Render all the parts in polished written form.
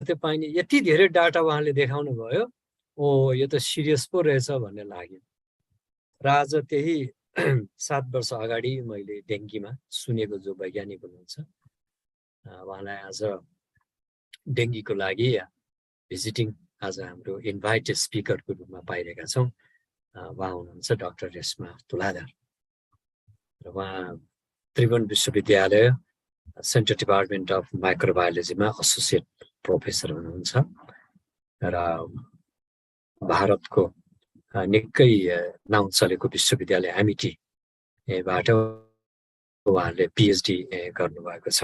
त्यो पाइने यति धेरै डाटा उहाँले देखाउनु भयो ओ यो त सिरियस पो रहेछ भन्ने लाग्यो र आज त्यही 7 वर्ष अगाडि मैले डेङ्गीमा सुनेको जो वैज्ञानिक हुनुहुन्छ उहाँलाई आज डेङ्गीको लागि भिजिटिङ आज हाम्रो इन्भाइटेड स्पिकरको रूपमा पाइरहेका छौँ उहाँ हुनुहुन्छ डाक्टर रेशमा तुलाधर र उहाँ त्रिभुवन विश्वविद्यालय सेन्ट्रल डिपार्टमेन्ट अफ माइक्रोबायोलोजीमा एसोसिएट प्रोफेसर हुनुहुन्छ र भारतको निकै नाउँ चलेको विश्वविद्यालय एमइटीबाट उहाँले पिएचडी गर्नुभएको छ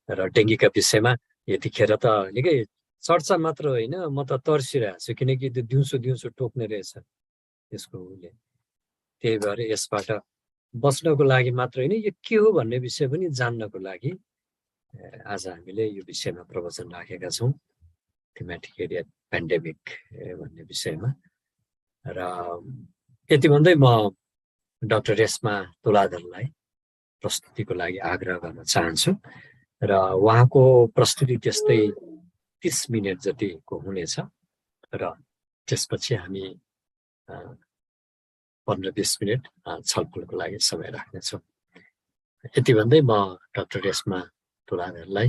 र डेङ्गीका विषयमा यतिखेर त निकै चर्चा मात्र होइन म त तर्सिरहेको छु किनकि त्यो दिउँसो टोक्ने रहेछ त्यसको उसले त्यही भएर यसबाट बच्नको लागि मात्र होइन यो के हो भन्ने विषय पनि जान्नको लागि आज हामीले यो विषयमा प्रवचन राखेका छौँ थीमेटिक एरिया पेन्डेमिक भन्ने विषयमा र यति भन्दै म डाक्टर रेशमा तुलाधरलाई प्रस्तुतिको लागि आग्रह गर्न चाहन्छु र उहाँको प्रस्तुति त्यस्तै 30 मिनट जतिको हुनेछ र त्यसपछि हामी 15-20 मिनट छलफलको लागि समय राख्नेछौँ यति भन्दै म डाक्टर रेशमा तुलाधरलाई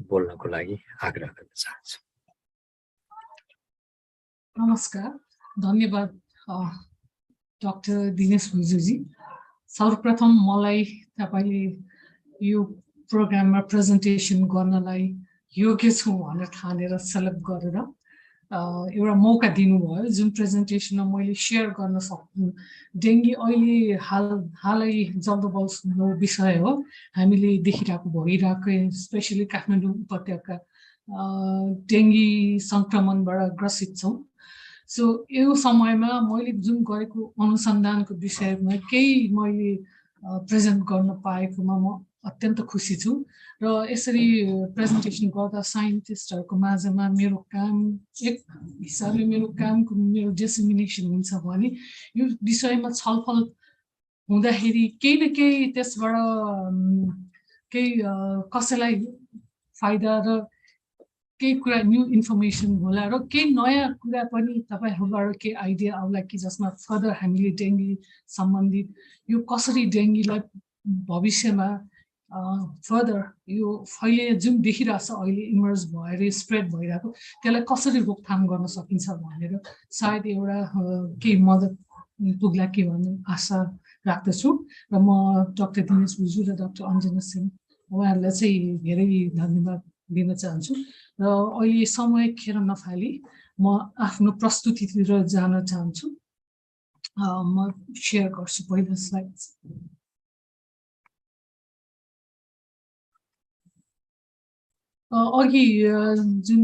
बोल्नको लागि आग्रह गर्न चाहन्छु नमस्कार धन्यवाद डाक्टर दिनेश भुजुजी सर्वप्रथम मलाई तपाईले यो प्रोग्राममा प्रेजेन्टेसन गर्नलाई योग्य छु भनेर ठानेर सेलेक्ट गरेर एउटा मौका दिनुभयो जुन प्रेजेन्टेसनमा मैले सेयर गर्न सक्छु डेङ्गी अहिले हालै जल्दोबल्दो विषय हो हामीले देखिरहेको भइरहेको स्पेसली काठमाडौँ उपत्यका डेङ्गी सङ्क्रमणबाट ग्रसित छौँ सो यो समयमा मैले जुन गरेको अनुसन्धानको विषयमा केही मैले प्रेजेन्ट गर्न पाएकोमा म अत्यन्त खुसी छु र यसरी प्रेजेन्टेसन गर्दा साइन्टिस्टहरूको माझमा मेरो काम एक हिसाबले मेरो डिसेमिनेसन हुन्छ भने यो विषयमा छलफल हुँदाखेरि केही न केही त्यसबाट केही कसैलाई फाइदा र केही कुरा न्यू इन्फर्मेसन होला र केही नयाँ कुरा पनि तपाईँहरूबाट केही आइडिया आउला कि जसमा फर्दर हामीले डेङ्गी सम्बन्धित यो कसरी डेङ्गीलाई भविष्यमा फर्दर यो अहिले जुन देखिरहेछ अहिले इमर्ज भएर स्प्रेड भइरहेको त्यसलाई कसरी रोकथाम गर्न सकिन्छ भनेर सायद एउटा केही मद्दत पुग्ला कि भन्ने आशा राख्दछु र म डाक्टर दिनेश भुजू र डाक्टर अञ्जना सिंह उहाँहरूलाई चाहिँ धेरै धन्यवाद दिन चाहन्छु र अहिले समय खेर नफाली म आफ्नो प्रस्तुतितिर जान चाहन्छु म सेयर गर्छु पहिलो स्लाइड अघि जुन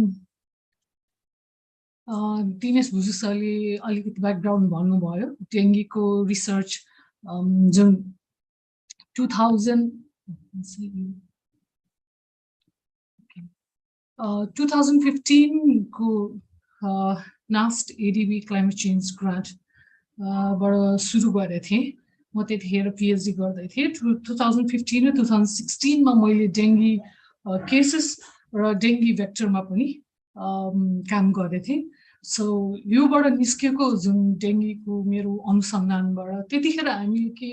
दिनेश भुजू सरले अलिकति ब्याकग्राउन्ड भन्नुभयो डेङ्गीको रिसर्च जुन 2015 को last ADB climate change grant बाट सुरु गरेको थिएँ म त्यतिखेर पिएचडी गर्दै थिएँ 2015 र 2016 मा मैले डेङ्गी केसेस र डेङ्गी भेक्टरमा पनि काम गरेको थिएँ सो योबाट निस्केको जुन डेङ्गीको मेरो अनुसन्धानबाट त्यतिखेर हामीले के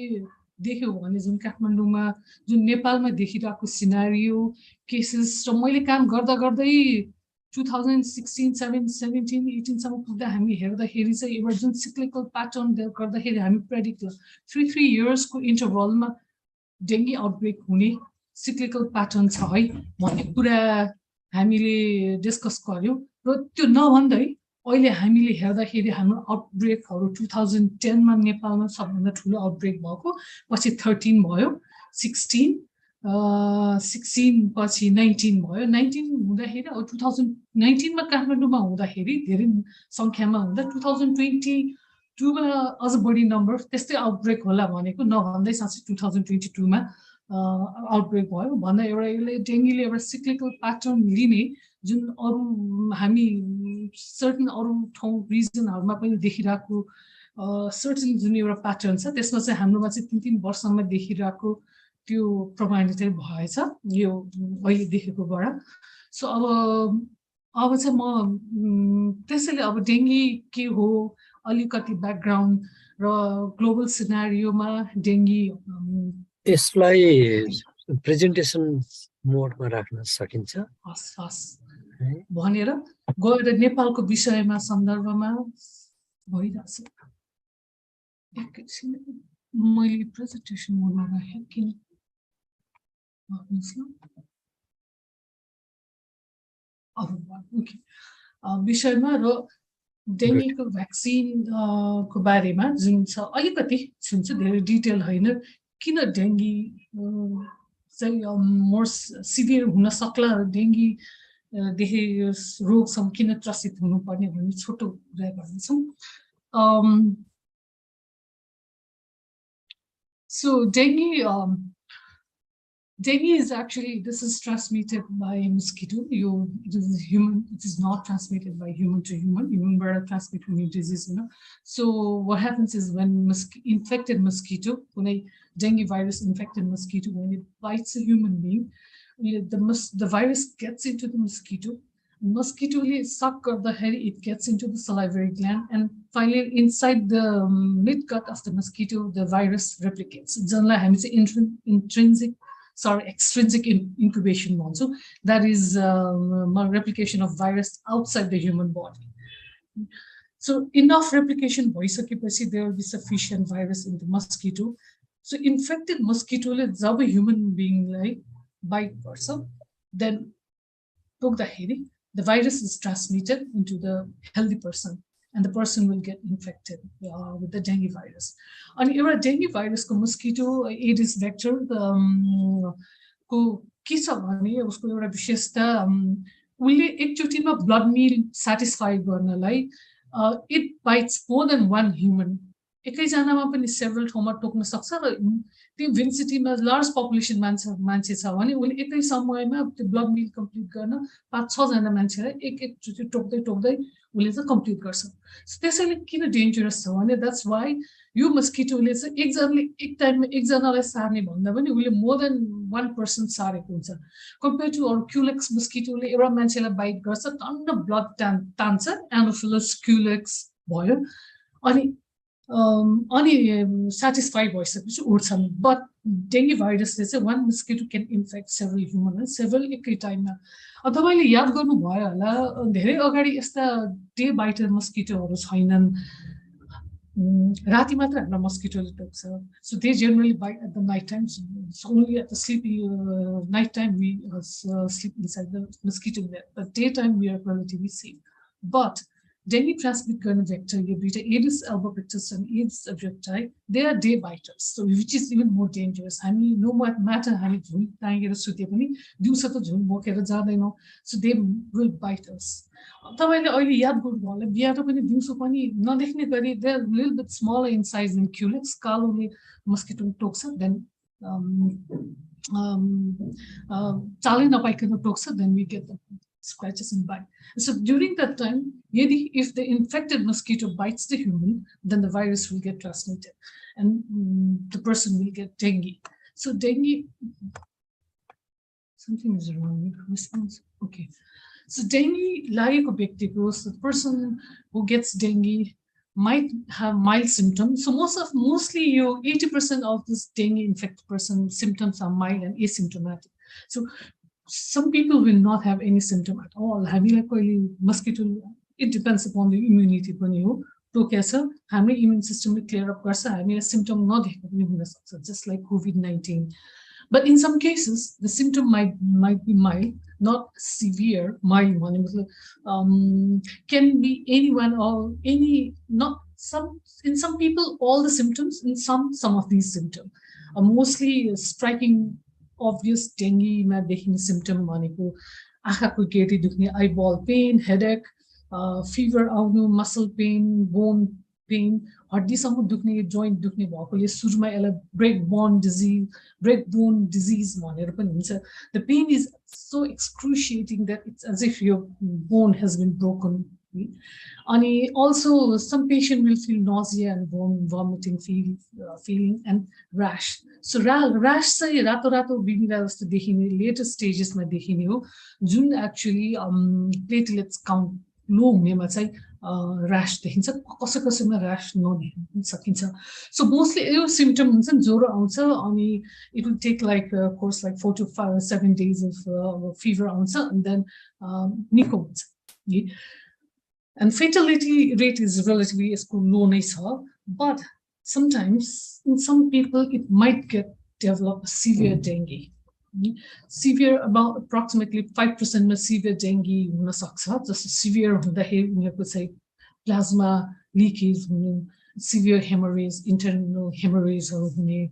देख्यो भने जुन काठमाडौँमा जुन नेपालमा देखिरहेको सिनारियो केसेस र मैले काम गर्दा गर्दै 2016, 17, 18 सम्म पुग्दा हामी हेर्दाखेरि चाहिँ एउटा जुन सिक्लिकल प्याटर्न गर्दाखेरि हामी प्रेडिक्ट 3 इयर्सको इन्टरभलमा डेङ्गी आउटब्रेक हुने सिक्लिकल प्याटर्न छ है भन्ने कुरा हामीले डिस्कस गर्यौँ र त्यो नभन्दै अहिले हामीले हेर्दाखेरि हाम्रो आउटब्रेकहरू 2010 मा नेपालमा सबभन्दा ठुलो आउटब्रेक भएको पछि 13 भयो 16 पछि 19 भयो 19 हुँदाखेरि 2019 मा काठमाडौँमा हुँदाखेरि धेरै सङ्ख्यामा हुँदा 2022 मा अझ बढी नम्बर त्यस्तै आउटब्रेक होला भनेको नभन्दै साँच्चै 2022 मा आउटब्रेक भयो भन्दा एउटा यसले डेङ्गीले एउटा सिक्लिकल प्याटर्न लिने जुन अरू हामी सर्टन अरू ठाउँ रिजनहरूमा पनि देखिरहेको सर्टन जुन एउटा प्याटर्न छ त्यसमा चाहिँ हाम्रोमा चाहिँ 3 वर्षमा देखिरहेको त्यो प्रमाणित चाहिँ भएछ यो अहिले देखेकोबाट सो अब चाहिँ म त्यसैले अब डेङ्गी के हो अलिकति ब्याकग्राउन्ड र ग्लोबल सिनारियोमा डेङ्गी यसलाई प्रेजेन्टेसन मोडमा राख्न सकिन्छ हस् हस् भनेर गएर नेपालको विषयमा सन्दर्भमा भइरहेछ एकैछिन मैले प्रेजेन्टेसन मोडमा राखेँ किन विषयमा र डेङ्गीको भ्याक्सिन को बारेमा जुन छ अलिकति सुन्छु धेरै डिटेल होइन किन डेङ्गी चाहिँ मोर सिभियर हुन सक्ला डेङ्गी देखि रोगसँग किन त्रसित हुनुपर्ने भन्ने छोटो कुरा गर्नेछौँ So dengue is actually, this is transmitted by mosquito. It is human. It is not transmitted by human to human. Human bird transmit human disease, you know. So what happens is when infected mosquito, when a dengue virus infected mosquito, when it bites a human being, the virus gets into the mosquito. Mosquito suck the hair, it gets into the salivary gland, and finally inside the midgut of the mosquito, the virus replicates. Extrinsic incubation one. So that is replication of virus outside the human body. So enough replication there will be sufficient virus in the mosquito. So infected mosquito jab a human being like bite person, then took the hair. The virus is transmitted into the healthy person, and the person will get infected with the dengue virus. And if dengue virus ko mosquito Aedes vector ko ke cha bhane usko euta विशेषता उले एकचोटीमा blood meal satisfy गर्नलाई it bites more than one human. एकैजनामा पनि several ठाउँमा टोक्न सक्छ र त्यो भेन्सिटीमा large population मान्छे छ भने उले एकै समयमा त्यो ब्लड मिल कम्प्लिट गर्न 5-6 जना मान्छेलाई एकचोटी टोक्दै उले चाहिँ कम्प्लिट गर्छ त्यसैले किन डेन्जरस छ भने द्याट्स व्हाई यो मस्किटोले चाहिँ एकजनाले एक टाइममा एकजनालाई सार्ने भन्दा पनि उले मोर देन one person सारेको हुन्छ कम्पेयर टु अर क्युलेक्स मस्किटोले एउटा मान्छेलाई बाइट गर्छ टन्न ब्लड तान्छ एनोफिलस क्युलेक्स भयो अनि satisfied voices उड्छन् but dengue virus is one mosquito can infect several humans several एकै टाइममा तपाईले याद गर्नु भयो होला धेरै अगाडि यस्ता डे बाइटर मस्किटोहरु छैनन् राति मात्र हाम्रो मस्किटोले टोक्छ so they generally bite at the night time so only at the sleepy night time we sleep inside the mosquito net but daytime we are relatively safe but dengue transmit गर्ने vector यो दुईटा Aedes albopictus and Aedes aegypti they are day biters so which is even more dangerous हामी no matter हामी झुल टाँगेर सुते पनि दिउँसो त झुल बोकेर जादैनौ so they will bite us तपाईले अहिले याद गर्नु होला बिहार पनि दिउँसो पनि नदेख्ने गरी they are little bit smaller in size than culex कालोले मस्किटो टोक्छ then चालै नपाइकन टोक्छ then we get the scratches and bite. So during that time, if the infected mosquito bites the human, then the virus will get transmitted and the person will get dengue. So dengue, something is wrong with response. Okay. So dengue, like the person who gets dengue might have mild symptoms. So mostly 80% of this dengue infected person symptoms are mild and asymptomatic. So some people will not have any symptom at all. Mosquito, it depends upon the immunity. Our immune system will clear up. A symptom not just like COVID-19. But in some cases, the symptom might be mild, not severe. Mild one can be anyone or any. Not some. In some people, all the symptoms. In some of these symptoms are mostly striking. Obvious dengue ma dekhine symptom bhaneko आँखाको Getty दुख्ने eyeball pain headache fever आउनु muscle pain bone pain हड्डीसम्म दुख्ने joint दुख्ने भएकोले सुरुमा यसलाई break bone disease भनेर पनि हुन्छ the pain is so excruciating that it's as if your bone has been broken And also, some patient will feel nausea and vomiting feeling and rash. So rash चाहिँ रातो रातो बिमिरा जस्तो देखिने later stages मा देखिने हो जुन actually platelets count low हुनेमा चाहिँ rash देखिन्छ कसै कसैमा rash नदेखिन सकिन्छ. So mostly यो symptom हुन्छ ज्वरो आउँछ अनि it will take like course like 4 to 7 days of fever आउँछ and then निको हुन्छ. And fatality rate is relatively low, but sometimes in some people it might develop severe dengue. Severe, about approximately 5% of severe dengue just severe say plasma leakage, severe hemorrhage, internal hemorrhage, and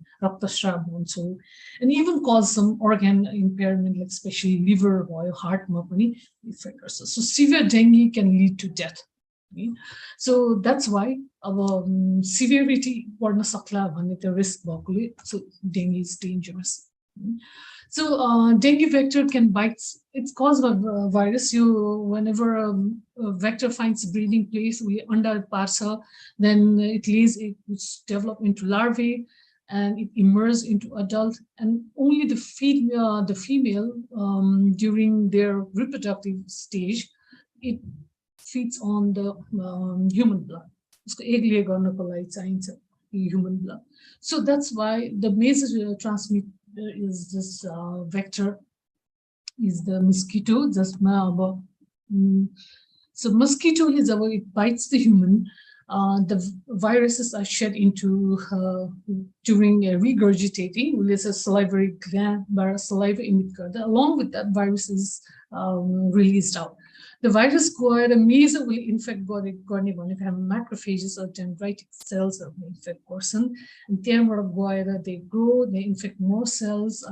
even cause some organ impairment, like especially liver or heart effect. So severe dengue can lead to death. So that's why our severity the risk, so dengue is dangerous. So dengue vector can bite. It's caused by virus. Whenever a vector finds a breeding place, we under parsa, then it develop into larvae, and it emerges into adult. And only the female during their reproductive stage, it feeds on the human blood. Human blood. So that's why the major transmitter is this vector is the mosquito. So mosquito is it bites the human. The viruses are shed into during regurgitating. There's a salivary gland where saliva emit. Along with that, virus is released out. The virus will infect macrophages or dendritic cells of the infect person. And they grow, they infect more cells.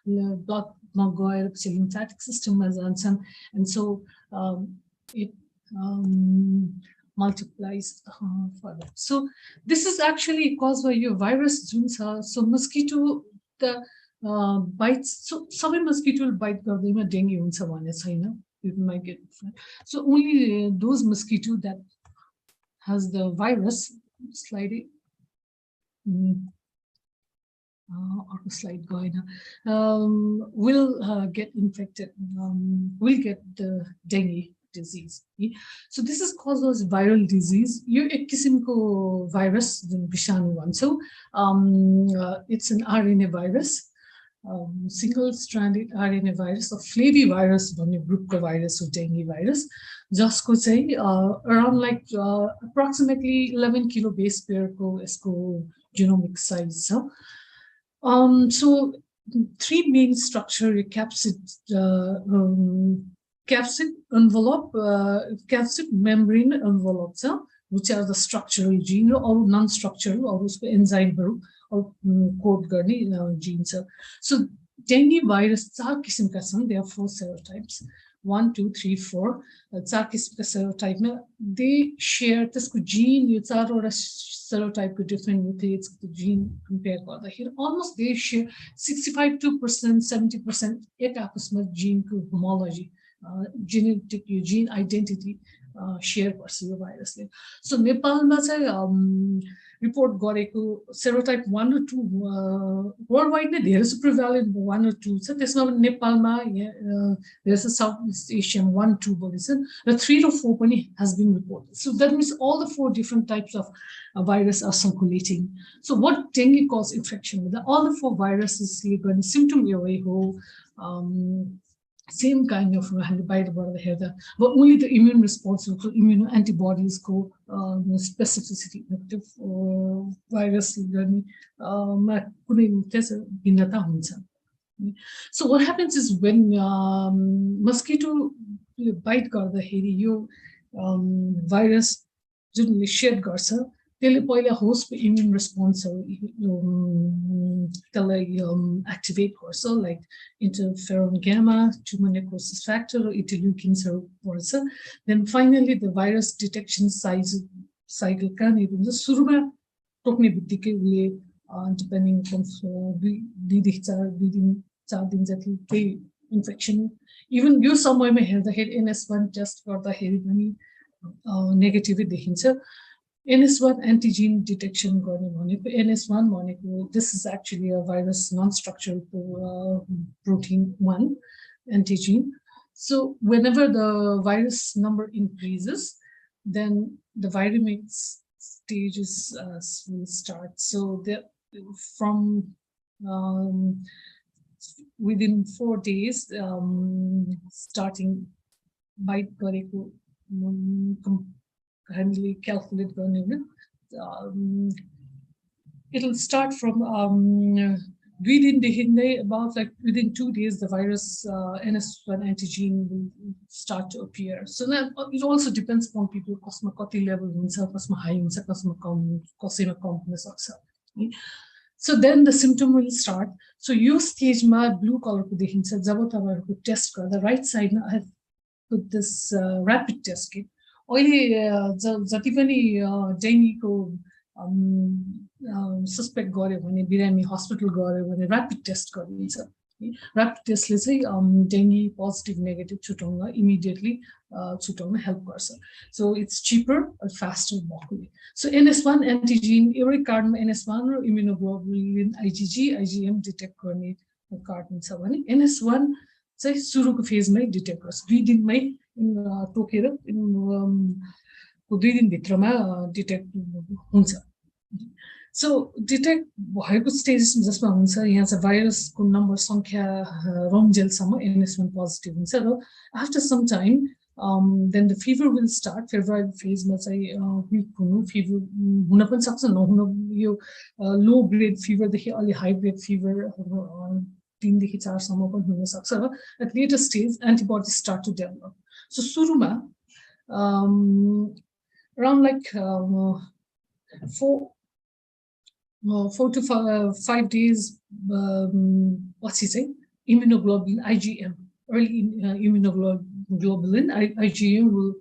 Blood lymphatic system and so it multiplies further. So this is actually caused by your virus. So mosquito bites. So some mosquito will bite dengue you might get. So only those mosquito that has the virus, slide it. Slide going, will get infected, will get the dengue disease. So this is caused as viral disease. You kisimko virus, bishanu one. So it's an RNA virus. Single-stranded RNA virus or flavivirus group virus or dengue virus just could say around like approximately 11 kilo base pair genomic size. So three main structure capsid envelope, capsid membrane envelope, which are the structural gene or non-structural or enzyme or code genes. So dengue virus, there are 4 serotypes. 1, 2, 3, 4. Serotype. They share this gene, serotype different nucleates gene compared here. Almost they share 65% to 70% gene homology, genetic gene identity share virus. So Nepal report serotype 1 or 2 worldwide there's a prevalent 1 or 2. So there's no Nepal there's a Southeast Asian 1, 2 the 3 to 4 has been reported. So that means all the 4 different types of virus are circulating. So what dengue cause infection? All the 4 viruses symptom same kind of but only the immune response, immune antibodies specificity virus So what happens is when mosquito bite you virus generally shed garsa host immune response activate also like interferon gamma, tumor necrosis factor, or interleukins or then finally the virus detection cycle can even the suruma depending on bleeding infection. Even यो समयमा हेर्दाखेरि NS1 test गर्दाखेरि पनि नेगेटिभै देखिन्छ. NS1 antigen detection गर्ने भनेको NS1 भनेको this is actually a virus non-structural protein 1 antigen. So whenever the virus number increases, then the viremic stages will start. So from within 4 days, starting bite गरेको kindly calculate it'll start from about like within 2 days the virus NS1 antigen will start to appear. So that it also depends upon people कसमा कति level हुन्छ, कसमा high हुन्छ, कसमा कम, कसैमा कम हुन सक्छ. So then the symptom will start. So यो stage मा blue color को देखिन्छ. जब तपाईहरुको test गर्दा right side मा I have put this rapid test kit. अहिले जति पनि डेङ्गीको सस्पेक्ट गर्यो भने बिरामी हस्पिटल गयो भने ऱ्यापिड टेस्ट गरिन्छ. ऱ्यापिड टेस्टले चाहिँ डेङ्गी पोजिटिभ नेगेटिभ छुटाउन इमिडिएटली छुटाउन हेल्प गर्छ. सो इट्स चिपर फास्टर भएकोले. सो NS1 एन्टिजेन एउटै कार्डमा NS1 र इम्युनोग्लोबुलिन IgM डिटेक्ट गर्ने कार्ड हुन्छ भने NS1 चाहिँ सुरुको फेजमै डिटेक्ट गर्छ. 2 दिनमै टोकेर 2 दिनभित्रमा डिटेक्ट हुन्छ. सो डिटेक्ट भएको स्टेजेस जसमा हुन्छ यहाँ चाहिँ भाइरसको नम्बर संख्या रङजेलसम्म NS1 पोजिटिभ हुन्छ र after some time then the fever will start. Febrile फेजमा चाहिँ विक हुनु, फिभर हुन पनि सक्छ, नहुन, यो लो ग्रेड फिभरदेखि अलि हाई ग्रेड फिभर 3 देखि 4 सम्म पनि हुन सक्छ र at later stage antibodies start to develop. So सुरुमा around like 4 to 5 days पछि चाहिँ immunoglobulin IgM, early immunoglobulin IgM will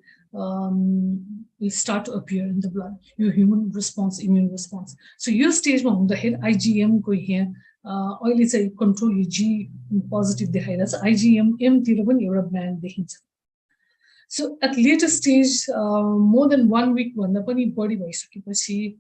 start to appear in the blood, your human response, immune response. So your stage ma हुँदाखेरि IgM को यहाँ अहिले चाहिँ control यो G positive देखाइरहेछ, IgM M तिर पनि एउटा ब्यान्ड देखिन्छ. So at later stage, more than 1 week भन्दा पनि बढी भइसकेपछि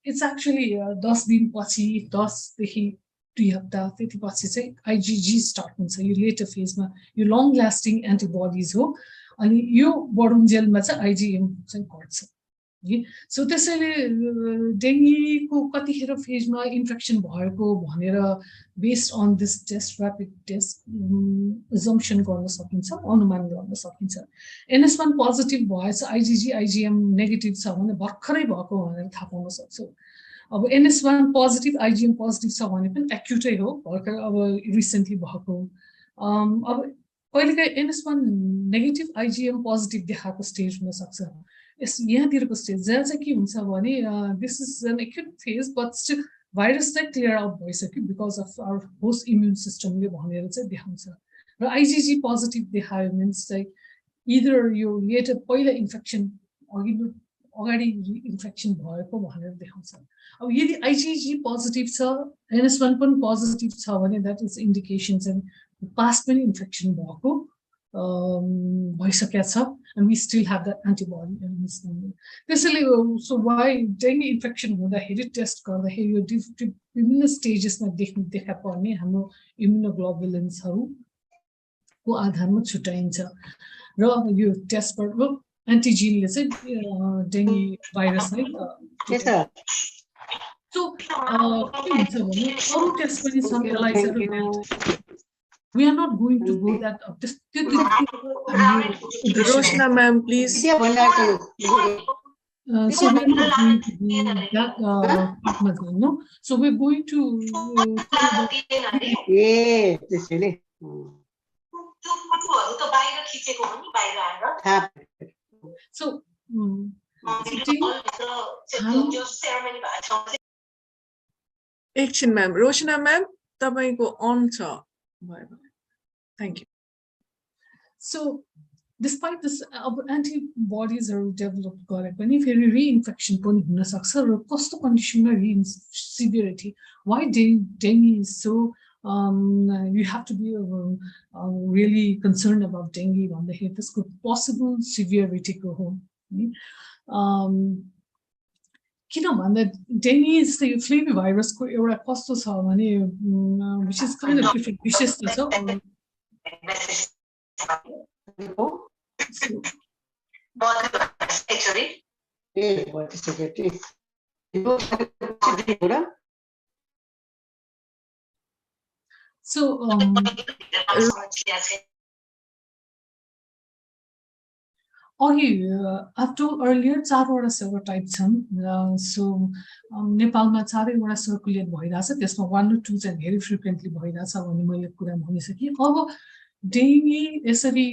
it's actually 10 दिनपछि 10 देखि 2 हप्ता त्यतिपछि चाहिँ IgG स्टार्ट हुन्छ. यो लेटर फेजमा यो लङ लास्टिङ एन्टिबडिज हो अनि यो बढुन्जेलमा चाहिँ IgM चाहिँ घट्छ. सो त्यसैले डेङ्गीको कतिखेर फेजमा इन्फेक्सन भएको भनेर based on this test rapid test assumption गर्न सकिन्छ, अनुमान गर्न सकिन्छ. NS1 पोजिटिभ भएछ, IgG IgM नेगेटिभ छ भने भर्खरै भएको भनेर थाहा पाउन सक्छौँ. अब NS1 पोजिटिभ IgM पोजिटिभ छ भने पनि एक्युटै हो, भर्खर अब रिसेन्टली भएको. अब कहिलेकाहीँ NS1 नेगेटिभ IgM पोजिटिभ देखाएको स्टेज हुन सक्छ. यहाँतिरको स्टेज जहाँ चाहिँ के हुन्छ भने this is an acute phase but still virus चाहिँ क्लियर आउट भइसक्यो because of our host immune सिस्टमले भनेर चाहिँ देखाउँछ. र IgG पोजिटिभ देखायो मिन्स चाहिँ इदर यो लेटर पहिला इन्फेक्सन अगाडि इन्फेक्सन भएको भनेर देखाउँछ. अब यदि IgG पोजिटिभ छ, NS1 पनि पोजिटिभ छ भने द्याट इज इन्डिकेसन चाहिँ पास्ट पनि इन्फेक्सन भएको भइसकेको छ and we still have that antibody in this number. त्यसैले so why dengue infection हुँदाखेरि टेस्ट गर्दाखेरि यो विभिन्न स्टेजेसमा देखा पर्ने हाम्रो इम्युनोग्लोबुलिन्सहरुको आधारमा छुट्याइन्छ र यो टेस्टबाट एन्टिजेनले चाहिँ डेङ्गी भाइरसलाई सो के हुन्छ भने अरु टेस्ट पनि छन् एलाइजा र we are not going to go that up. Roshna ma'am, please. So we are not going to do that. No. So we're going to. So. Action ma'am. Roshna ma'am, तपाईको on छ. Thank you. So, despite this, antibodies are developed गरे पनि फेरि reinfection पनि हुन सक्छ र कस्तो कन्डिसनमा severity. Why dengue is so you have to be really concerned about dengue भन्दाखेरि त्यसको possible severity को हो किन भन्दा dengue जस्तै यो flavivirus को एउटा कस्तो छ भने which is kind of different विशेषता छ So I've told earlier, चारवटा serotype छन्. So नेपालमा चारैवटा circulate भइरहेछ त्यसमा 1 र 2 चाहिँ very frequently भइरहेछ भन्ने मैले कुरा भनिसके. अब dengue यसरी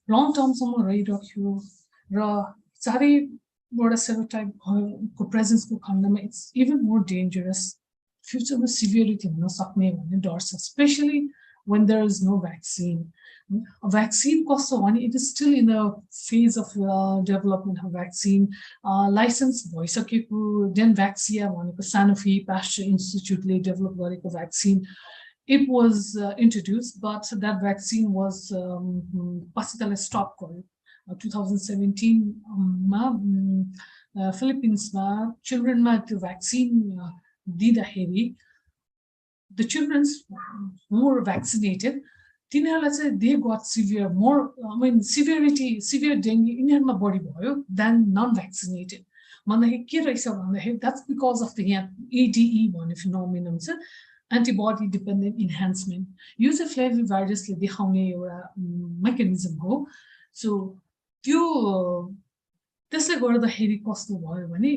long term सम्म रहिरह्यो र चारैवटा serotype को presence को खण्डमा it's even more dangerous. Future में severity हुन सक्ने भन्ने डर छ, especially when there is no vaccine. A vaccine costs one, it is still in a phase of development of vaccine. License भइसकेको Denvaxia भनेको Sanofi Pasteur Institute ले develop गरेको vaccine. It was introduced, but that vaccine was stopped. 2017 Philippines children the vaccine दिँदाखेरि the children's who were vaccinated they got severe more severe dengue यिनीहरुमा बढी भयो than non-vaccinated भन्दाखेरि के रहेछ भन्दाखेरि that's because of the ADE भन्ने phenomenon छ antibody dependent enhancement यो चाहिँ flavivirus ले देखाउने एउटा mechanism हो so त्यो त्यसले गर्दाखेरि कस्तो भयो भने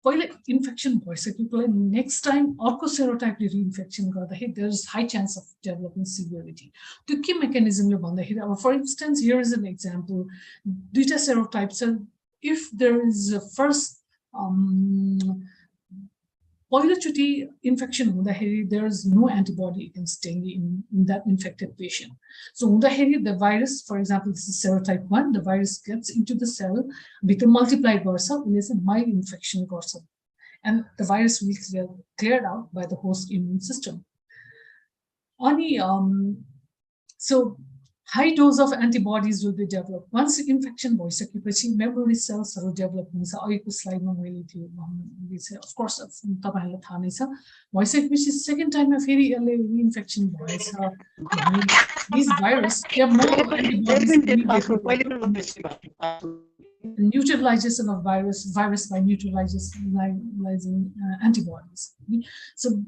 पहिला infection भइसकेकोलाई next time अर्को serotype ले reinfection गर्दाखेरि there is high chance of developing severity. त्यो के mechanism ले भन्दाखेरि अब for instance here is an example दुईटा serotypes if there is a first पहिलोचोटी infection हुँदाखेरि there is no antibody against dengue in that infected patient. So हुँदाखेरि the virus, for example, this is serotype 1, the virus gets into the cell, भित्र multiply गर्छ, उले चाहिँ mild infection गर्छ. And the virus will be cleared out by the host immune system. Only so high dose of antibodies will be developed. Once infection भइसकेपछि memory cells will develop. अघिको स्लाइडमा मैले त्यो of course तपाईहरुलाई थाहा नै छ. भइसकेपछि second time मा फेरि यसले reinfection भएछ. These virus they have more antibodies. Neutralization of virus by neutralizing antibodies. So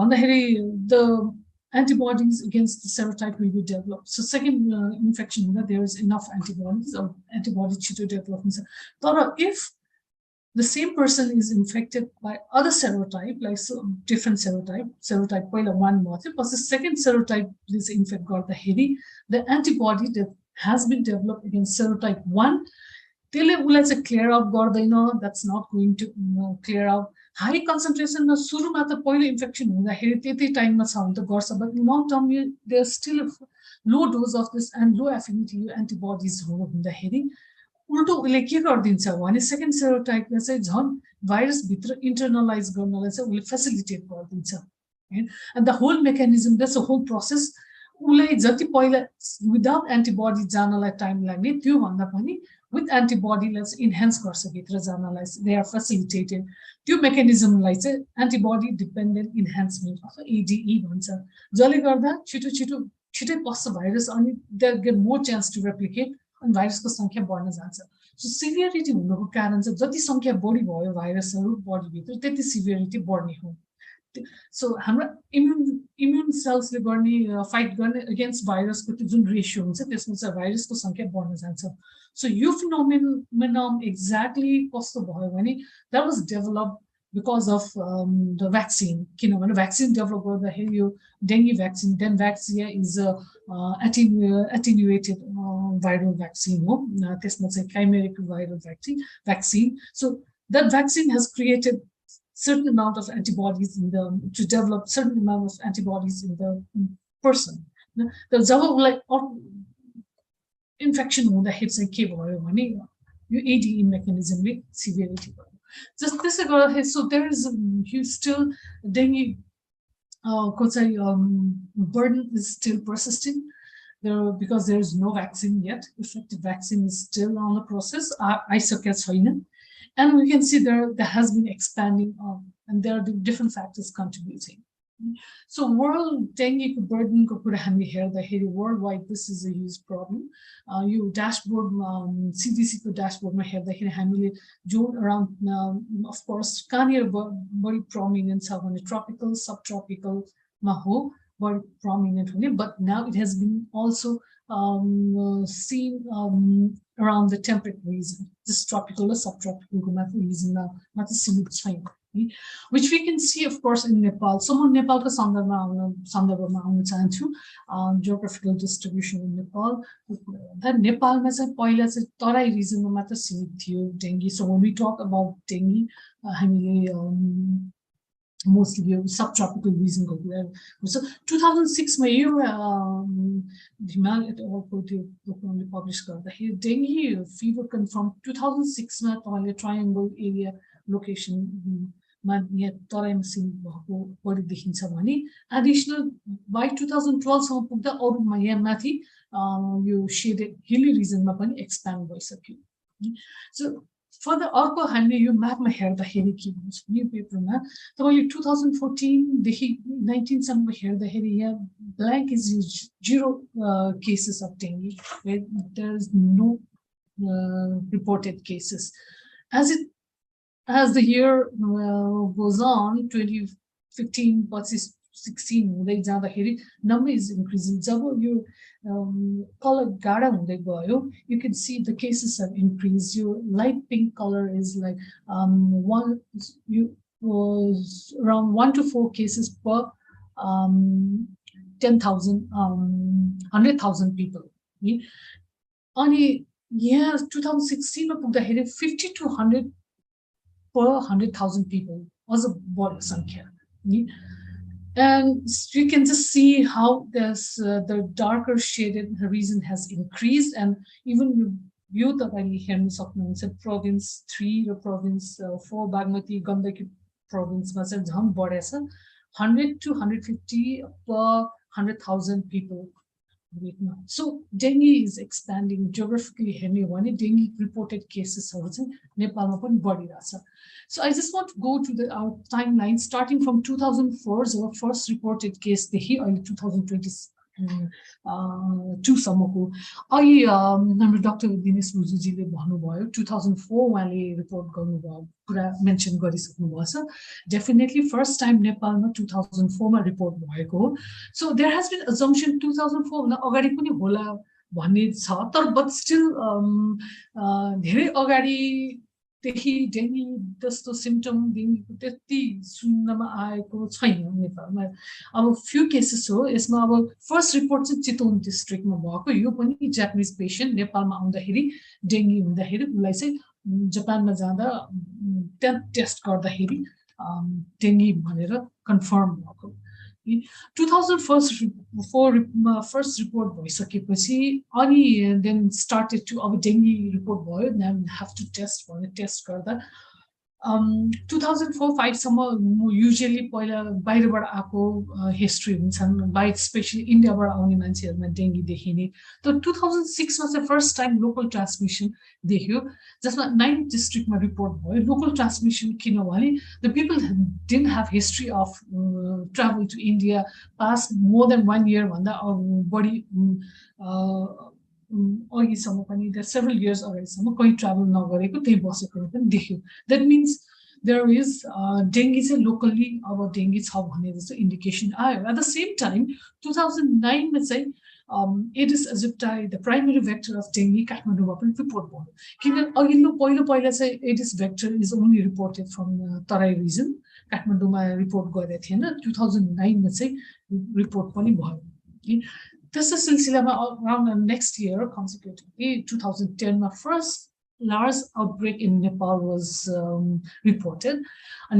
the antibodies against the serotype will be developed. So second infection, there is enough antibodies or antibody to develop. But if the same person is infected by other serotype, like different serotype 1 plus the second serotype is infected the antibody that has been developed against serotype 1, let's clear out that's not going to clear out. High concentration of सुरुमा त पहिलो infection हुँदाखेरि त्यति टाइममा छ भने त गर्छ but long term there's still a low dose of this and low affinity antibodies हुँदाखेरि उल्टो उले के गर्दिन्छ भने second serotype मा चाहिँ झन् virus भित्र internalize गर्नलाई चाहिँ उले facilitate गर्दिन्छ and the whole mechanism that's a whole process उलाई जति पहिला without antibody जानलाई time लाग्ने त्यो भन्दा पनि with antibody let's enhance गर्छ भित्र जानलाई they are facilitated त्यो mechanism लाई चाहिँ antibody dependent enhancement अथवा ADE भन्छ जसले गर्दा छिटै पस्छ virus अनि they get more chance to replicate अनि virus को संख्या बढ्न जान्छ so severity हुनुको कारण चाहिँ जति संख्या बढी भयो virusहरु बडी भित्र त्यति severity बढ्ने हो so हाम्रो immune cells ले गर्ने fight गर्ने against virus को जुन ratio हुन्छ त्यसमा चाहिँ virus को संख्या बढ्न जान्छ so यो phenomenon exactly कस्तो भयो भने that was developed because of the vaccine किनभने vaccine develop गर्दाखेरि यो dengue vaccine Denvaxia is a attenuated viral vaccine हो त्यसमा चाहिँ chimeric viral vaccine so that vaccine has created certain amount of antibodies to develop certain amount of antibodies in the person. The job infection हुँदाखेरि चाहिँ के भयो भने यो ADE mechanism ले severity भयो Just त्यसै गर्दाखेरि so there is still dengue burden is still persisting there because there is no vaccine yet. Effective vaccine is still on the process. And we can see there has been expanding and there are different factors contributing. So world dengue burden worldwide, this is a huge problem. You dashboard CDC dashboard around of course very prominent tropical, subtropical very prominent, but now it has been also seen around the temperate region, this tropical or subtropical region, which we can see, of course, in Nepal. So, Nepal geographical distribution in Nepal. That Nepal Tarai region dengue. So when we talk about dengue, mostly subtropical region. So 2006 published dengue fever confirmed 2006 triangle area location additional by 2012 you shaded hilly region expand so for the अर्को हामीले यो म्यापमा हेर्दाखेरि के हुन्छ new पेपरमा तपाईले 2014 देखि 19 सम्म हेर्दाखेरि यहाँ blank is 0 cases of dengue where there is no reported cases as the year goes on 2015 16 हुँदै जाँदाखेरि number is increasing जब यो color गाढा हुँदै गयो you can see the cases have increased. Your light pink color is like around 1 to 4 cases per 10,000 100,000 people. Only yeah 2016 मा पुग्दाखेरि 50 to 100 per 100,000 people was a big संख्या. And you can just see how there's the darker shaded region has increased, and even you said province 3 or province 4 Bagmati Gandaki province 100 to 150 per 100,000 people. So dengue is expanding geographically. Dengue reported cases Nepal. So I just want to go to our timeline starting from 2004. So our first reported case here in 2022 सम्मको अहिले हाम्रो doctor Dinesh भुजुजीले भन्नुभयो 2004 उहाँले report गर्नुभयो पुरा mention गरिसक्नु भएछ definitely first time नेपालमा 2004 मा रिपोर्ट भएको हो so there has been assumption 2004 भन्दा अगाडि पनि होला भन्ने छ तर बट स्टिल धेरै अगाडि देखि डेंगी जस्तो सिम्पटम डेंगीको त्यति सुन्नमा आएको छैन नेपालमा अब फ्यु केसेस हो यसमा अब फर्स्ट रिपोर्ट चाहिँ चितवन डिस्ट्रिक्टमा भएको यो पनि जापानिज पेशेन्ट नेपालमा आउँदाखेरि डेंगी हुँदाखेरि उलाई चाहिँ जापानमा जाँदा त्यहाँ टेस्ट गर्दाखेरि डेंगी भनेर कन्फर्म भएको 2004 first report भइसकेपछि अनि then started to अब dengue report भयो now have to test गर्दा 2004-05 सम्म usually पहिला बाहिरबाट आएको हिस्ट्री हुन्छन् बाइ स्पेशली इन्डियाबाट आउने मान्छेहरुमा डेंगी देखिने तर 2006 मा चाहिँ फर्स्ट टाइम लोकल ट्रान्समिसन देखियो जसमा 9 डिस्ट्रिक्टमा रिपोर्ट भयो लोकल ट्रान्समिसन किनभने the people didn't have history of travel to India past more than 1 year भन्दा बढी अघिसम्म पनि सेभरल इयर्स अगाडिसम्म कहीँ ट्राभल नगरेको त्यही बसेको पनि देखियो that means there is dengue चाहिँ लोकल्ली अब डेंगी छ भन्ने जस्तो इन्डिकेसन आयो एट द सेम टाइम 2009 मा चाहिँ aedes aegypti the primary vector of dengue काठमाडौँमा पनि रिपोर्ट भयो किन अघिल्लो पहिला चाहिँ aedes vector is only reported from Terai region काठमाडौँमा रिपोर्ट गरेको थिएन 2009 मा चाहिँ रिपोर्ट पनि भयो त्यस सिलसिलामा around next year consecutively 2010 मा first large outbreak in Nepal was reported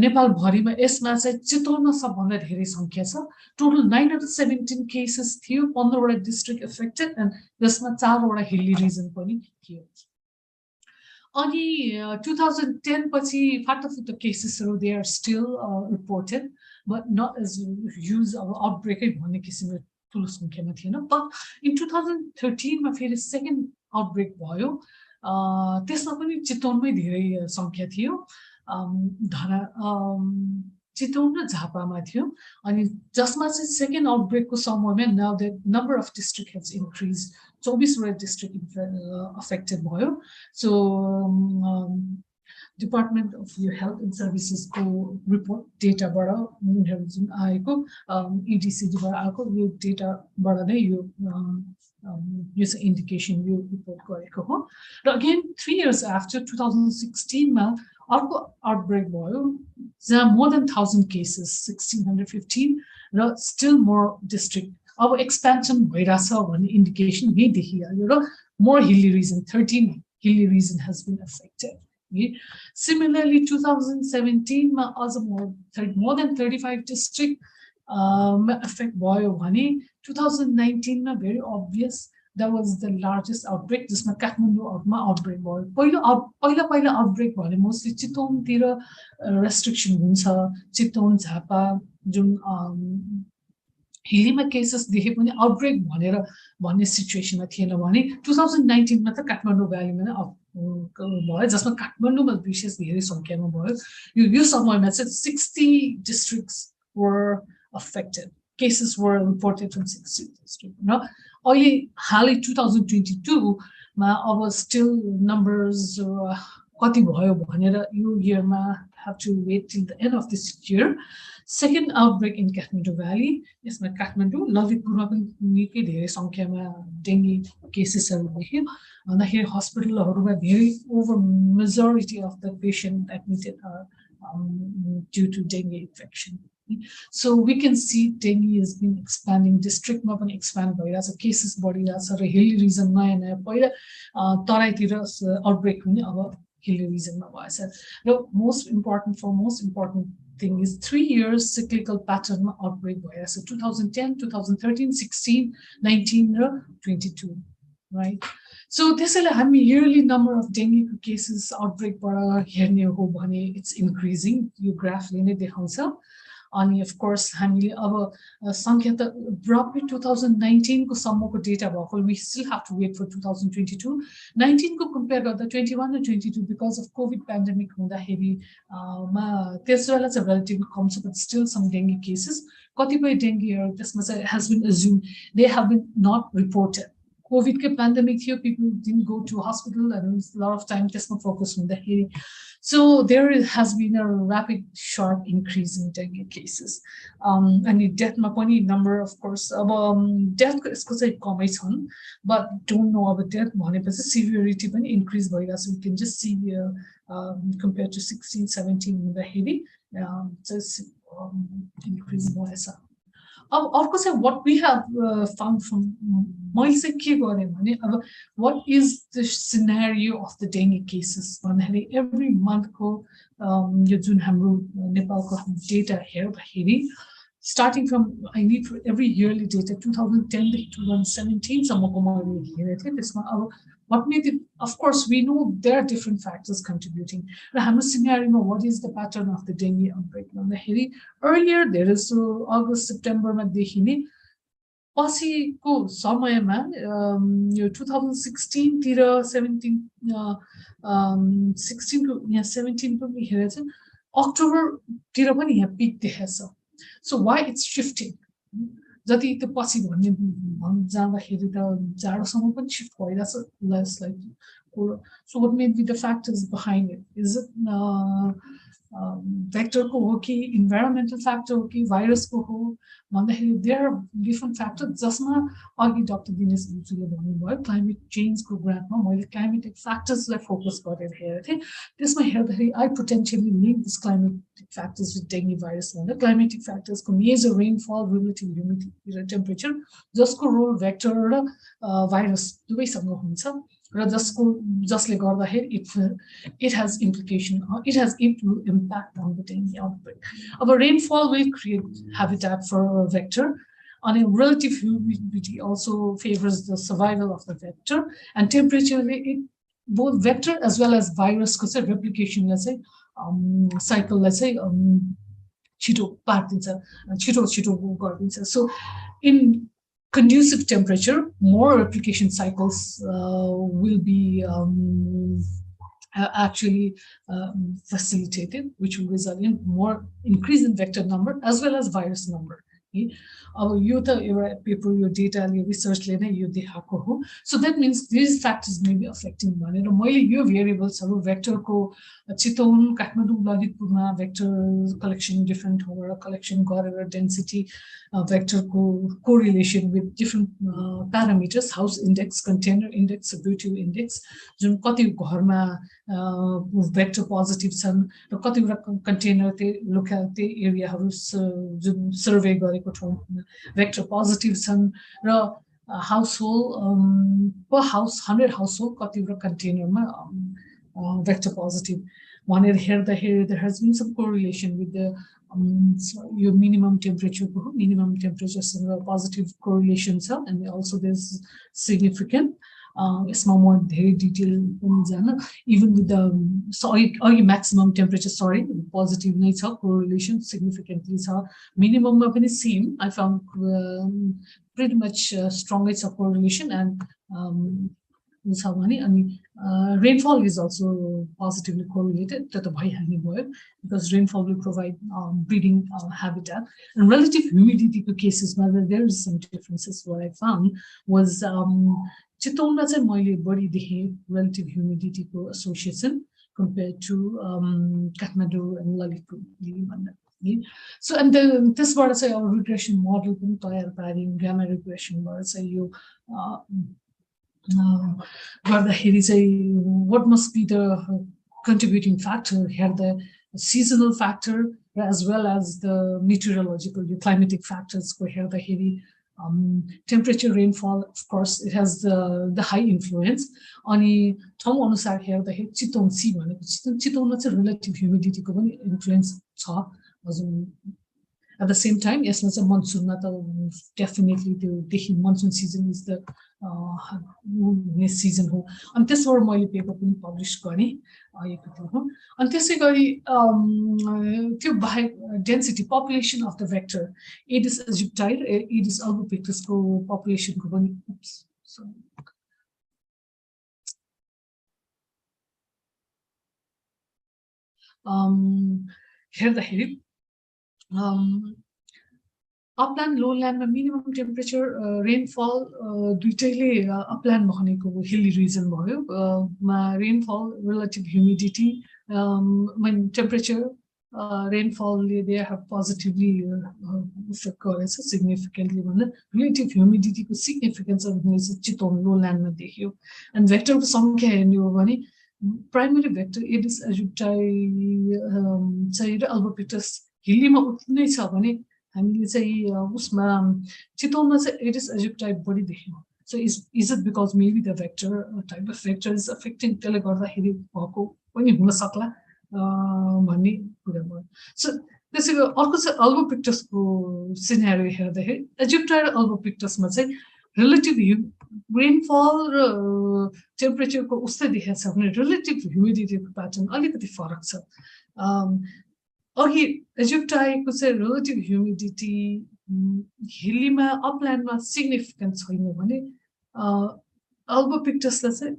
Nepal भरिमा यसमा चाहिँ चितवनमा सबभन्दा धेरै संख्या छ टोटल 917 cases थियो 15 वटा डिस्ट्रिक्ट अफेक्टेड एन्ड त्यसमा 4 वटा हिल्ली रिजन पनि थियो अनि 2010 पछि फाटाफुट्टा केसेसहरू they are still reported but not as huge अब आउटब्रेकै भन्ने किसिमले ठुलो सङ्ख्यामा थिएन बट इन 2013मा फेरि सेकेन्ड आउटब्रेक भयो त्यसमा पनि चितवनमै धेरै सङ्ख्या थियो चितवन र झापामा थियो अनि जसमा चाहिँ सेकेन्ड आउटब्रेकको समयमा now the number of district has increase 24वटा डिस्ट्रिक्ट अफेक्टेड भयो सो डिपार्टमेन्ट अफ यो हेल्थ एन्ड सर्भिसेसको रिपोर्ट डेटाबाट उनीहरू जुन आएको इडिसिडीबाट आएको यो डेटाबाट नै यो चाहिँ इन्डिकेसन यो रिपोर्ट गरेको हो र अगेन 3 years आफ्टर 2016मा अर्को आउटब्रेक भयो जहाँ मोर देन 1000 केसेस 1615 र स्टिल मोर डिस्ट्रिक्ट अब एक्सपेन्सन भइरहेछ भन्ने इन्डिकेसन यही देखिहाल्यो र more hilly region 13 hilly region has been affected Similarly, 2017 अझ more than 35 district affect भयो भने 2019 very obvious that was the largest outbreak जसमा काठमाडौँमा आउटब्रेक भयो पहिला आउटब्रेक भने मोस्टली चितवनतिर रेस्ट्रिक्सन हुन्छ चितवन झापा जुन हिल्लीमा केसेस देखे पनि आउटब्रेक भन्ने सिचुएसनमा थिएन भने 2019 मा त काठमाडौँ भ्यालीमा नै भयो जसमा काठमाडौँमा विशेष धेरै सङ्ख्यामा भयो यो समयमा चाहिँ 60 districts were affected cases were reported from 60 districts र अहिले हालै 2022 मा अब स्टिल नम्बर्स कति भयो भनेर यो इयरमा have to wait till the end of this year. Second outbreak in Kathmandu Valley is my Kathmandu. Lavitpurma पनि निकै धेरै सङ्ख्यामा डेङ्गी केसेसहरू देखियो अन्त here hospitalहरूमा धेरै over majority of the patient admitted are due to dengue infection. So we can see dengue has been expanding district मा पनि expand भइरहेछ केसेस बढिरहेछ र हिल्ली रिजन नयाँ पहिला तराईतिर आउटब्रेक हुने अब हिल्ली रिजनमा भएछ र most important thing is 3 years cyclical pattern ma outbreak bhayeछ 2010 2013 16 19 र 22 right so त्यसैले हामी yearly number of dengue cases outbreak बाट हेर्ने हो भने it's increasing यो ग्राफले नै देखाउँछ अनि of course हामीले अब संख्या त abruptly 2019 को सम्मको डेटा भएको we still have to wait for 2022 19 को कम्पेयर गर्दा 21 र 22 because of covid pandemic हुँदाखेरि मा त्यसबेला चाहिँ relatively कम छ but still some dengue cases कतिपय dengueहरू त्यसमा चाहिँ has been assumed they have been not reported covid के pandemic थियो people didn't go to hospital and a lot of time त्यसमा focus हुँदाखेरि so there has been a rapid sharp increase in dengue cases and death ma pani number of course death ko chai kamai chhan but don't know about death bhanepachi severity pani increase bhairachha so you can just see compared to 16 17 हुँदाखेरि just increase bhayecha of course what we have found from मैले चाहिँ के गरे भने अब what is the scenario of the dengue cases भन्दाखेरि every month को यो जुन हाम्रो नेपालको डेटा हेर्दाखेरि starting from I need for every yearly data 2010 to 2017 सम्मको मैले हेरेको थिएँ त्यसमा अब what made it of course we know there are different factors contributing र हाम्रो scenario what is the pattern of the dengue outbreak भन्दाखेरि earlier there is August September मा देखिने पछिको समयमा यो 2016 तिर 17 16 को यहाँ 17 को हेरे चाहिँ अक्टोबर तिर पनि यहाँ pick देखेछ so why it's shifting जति त्यो पछि भन्ने जाँदाखेरि त जाडोसम्म पनि शिफ्ट भइरहेछ less likely so what may be the factors behind it is it vector ko ho ki environmental factor ho ki virus ko ho भन्दाखेरि there are different factors जसमा अघि डाक्टर दिनेश गुरुजीले भन्नुभयो क्लाइमेट चेन्जको ग्राफमा मैले क्लाइमेटिक फ्याक्टर्सलाई फोकस गरेर हेरेको थिएँ त्यसमा हेर्दाखेरि I potentially link this climatic factors with dengue virus भन्दा क्लाइमेटिक फ्याक्टर्सको मेजर रेनफल रिलेटिभ ह्युमिडिटी र टेम्परेचर जसको रोल भेक्टर र भाइरस दुवैसँग हुन्छ र जसले गर्दाखेरि it has implication it has impact on the dengue outbreak अब rainfall will create habitat for a vector and relative humidity also favors the survival of the vector and temperature it both vector as well as virus को चाहिँ replication लाई चाहिँ cycle लाई चाहिँ छिटो पार्दिन्छ छिटो गरिदिन्छ so in conducive temperature more replication cycles will be actually facilitated, which will result in more increase in vector number as well as virus number. अब यो त एउटा पेपर यो डेटाले रिसर्चले नै यो देखाएको हो so that means this factors may be affecting भनेर मैले यो भेरिएबल्सहरू भेक्टरको चितवन काठमाडौँ ललितपुरमा भेक्टर कलेक्सन डिफ्रेन्ट ठाउँबाट कलेक्सन गरेर डेन्सिटी भेक्टरको correlation with different parameters house index container index Breteau index जुन कति घरमा भेक्टर पोजिटिभ छन् र कतिवटा कन्टेनर त्यही लोकल त्यही एरियाहरू जुन सर्वे गरेको ठाउँ भेक्टर पोजिटिभ छन् र हाउसहोल्ड पर हाउस 100 हाउसहोल्ड कतिवटा कन्टेनरमा भेक्टर पोजिटिभ भनेर हेर्दाखेरि there has been some correlation with the your minimum temperature minimum temperature positive correlation and also there's significant यसमा म धेरै डिटेल पनि जान even with the maximum temperature positive नै छ correlation significantly छ minimum मा पनि same I found pretty much strong correlation and rainfall is also positively correlated to the because rainfall will provide breeding habitat and relative humidity cases whether there is some differences. What I found was Chitona and Moile body the relative humidity association compared to Kathmandu and Lalipu. So and this was a regression model gamma regression was you what must be the contributing factor here, the seasonal factor as well as the meteorological, climatic factors for here, the heavy temperature, rainfall, of course, it has the high influence. On a Tom Onusar here, the Chiton sea one, Chiton a relative humidity influence. At the same time, yes, a monsoon, definitely the monsoon season is the season. And this or my paper published Gani. And this density population of the vector. Aedes aegypti, Aedes albopictus population. Oops, sorry. Here the head. Upland, lowland, minimum temperature, rainfall, duitaiले upland भनेको hilly region भयो, rainfall, relative humidity, when temperature, rainfall, they have positively affected significantly. Relative humidity को significance of Chiton lowland में देखियो, and vector को संख्या हेर्नु भने primary vector Aedes aegypti चाहिँ albopictus hilly मा उठ्नै छ भने हामीले चाहिँ उसमा चितवनमा चाहिँ Aedes aegypti बढी देख्यौं. So is it because maybe the vector type of vector is affecting त्यसले गर्दाखेरि भएको पनि हुन सक्ला भन्ने कुरा भयो. So त्यसैले अर्को चाहिँ albopictus को सिनेरियो हेर्दाखेरि aegypti र albopictus मा चाहिँ relative rainfall र temperature को उस्तै देखेको छ भने relative humidity को pattern अलिकति फरक छ. Aegypti को चाहिँ relative humidity hilly मा upland मा significant छैन भने albopictus लाई चाहिँ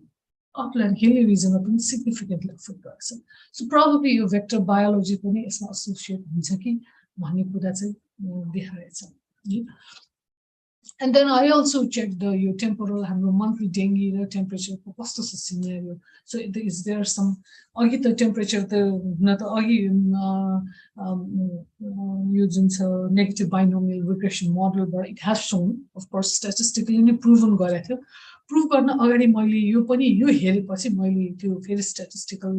upland hilly region मा पनि significantly affect गर्छ. So probably यो vector biology पनि यसमा associate हुन्छ कि भन्ने कुरा चाहिँ देखाएको छ. And then I also checked your temporal monthly dengue temperature for scenario. So is there some the temperature using a negative binomial regression model, but it has shown, of course, statistically proven proof गर्न अगाडि मैले यो पनि यो हेरेपछि मैले त्यो फेरि statistical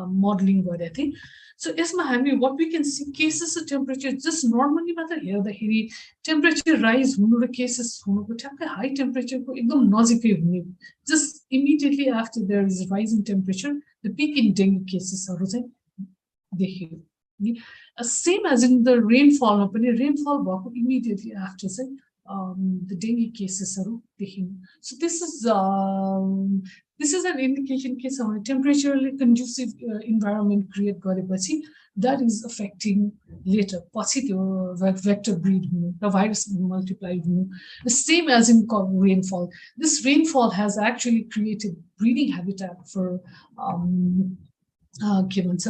modeling गरेको थिएँ. So यसमा हामी what we can see cases of temperature just normally मात्र हेर्दाखेरि temperature rise हुनु र cases हुनुको ठ्याक्कै high temperature को एकदम नजिकै हुने just immediately after there is a rise in temperature the peak in dengue cases हरू चाहिँ देखियो. Same as in the rainfall मा पनि rainfall भएको immediately after चाहिँ the dengue cases are देखिनु. So this is an indication case of a temperaturally conducive environment create गरेपछि that is affecting later पछि त्यो vector breed हुनु, the virus multiply हुनु. The same as in rainfall. This rainfall has actually created breeding habitat for के भन्छ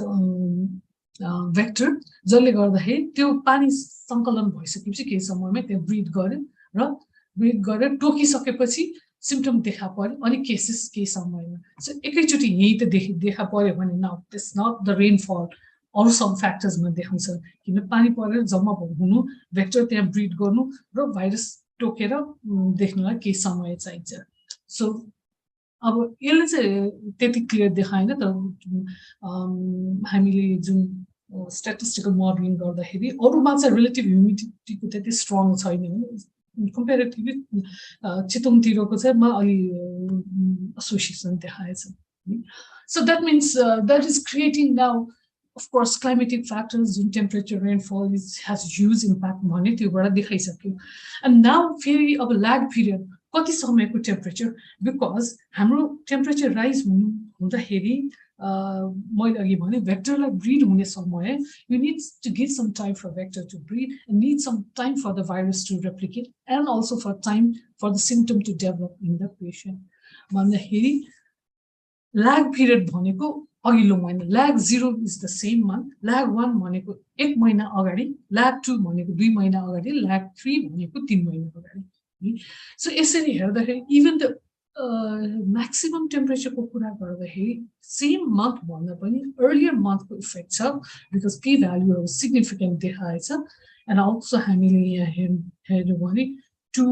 vector जसले गर्दाखेरि त्यो पानी संकलन भइसकेपछि केही समयमै त्यो ब्रीड गर्यो र ब्रीड गरेर टोकिसकेपछि सिम्पटम देखा पर्यो अनि केसेस केही समयमा. सो एकैचोटि यही त देखा पर्यो भने न दिस नट द रेनफल अरू सम फ्याक्टर्समा देखाउँछ किन पानी परेर जम्मा हुनु भेक्टर त्यहाँ ब्रीड गर्नु र भाइरस टोकेर देख्नलाई केही समय चाहिन्छ. सो अब यसले चाहिँ त्यति क्लियर देखाएन तर हामीले जुन स्ट्याटिस्टिकल मोडलिङ गर्दाखेरि अरूमा चाहिँ रिलेटिभ ह्युमिडिटीको त्यति स्ट्रङ छैन कम्पेरेटिभली चितवनतिरको चाहिँ अलि एसोसिएसन देखाएछ. So that means that is creating now of course climatic factors in temperature rainfall has huge impact भने त्योबाट देखाइसक्यो. And now फेरि अब lag period कति समयको temperature because हाम्रो temperature rise हुँदाखेरि मैले अघि भने vectorलाई breed हुने समय you need to give some time for vector to breed and need some time for the virus to replicate and also for time for the symptom to develop in the patient. भन्दाखेरि lag period भनेको अघिल्लो महिना lag 0 is the same month, lag 1 भनेको 1 महिना अगाडि, lag 2 भनेको 2 महिना अगाडि, lag 3 भनेको 3 महिना अगाडि. सो यसरी हेर्दाखेरि इभन द म्याक्सिमम टेम्परेचरको कुरा गर्दाखेरि सेम मन्थ भन्दा पनि अर्लियर मन्थको इफेक्ट छ बिकज पी भ्यालुहरू सिग्निफिकेन्ट देखाएछ. एन्ड अल्सो हामीले यहाँ हेर्यो भने टु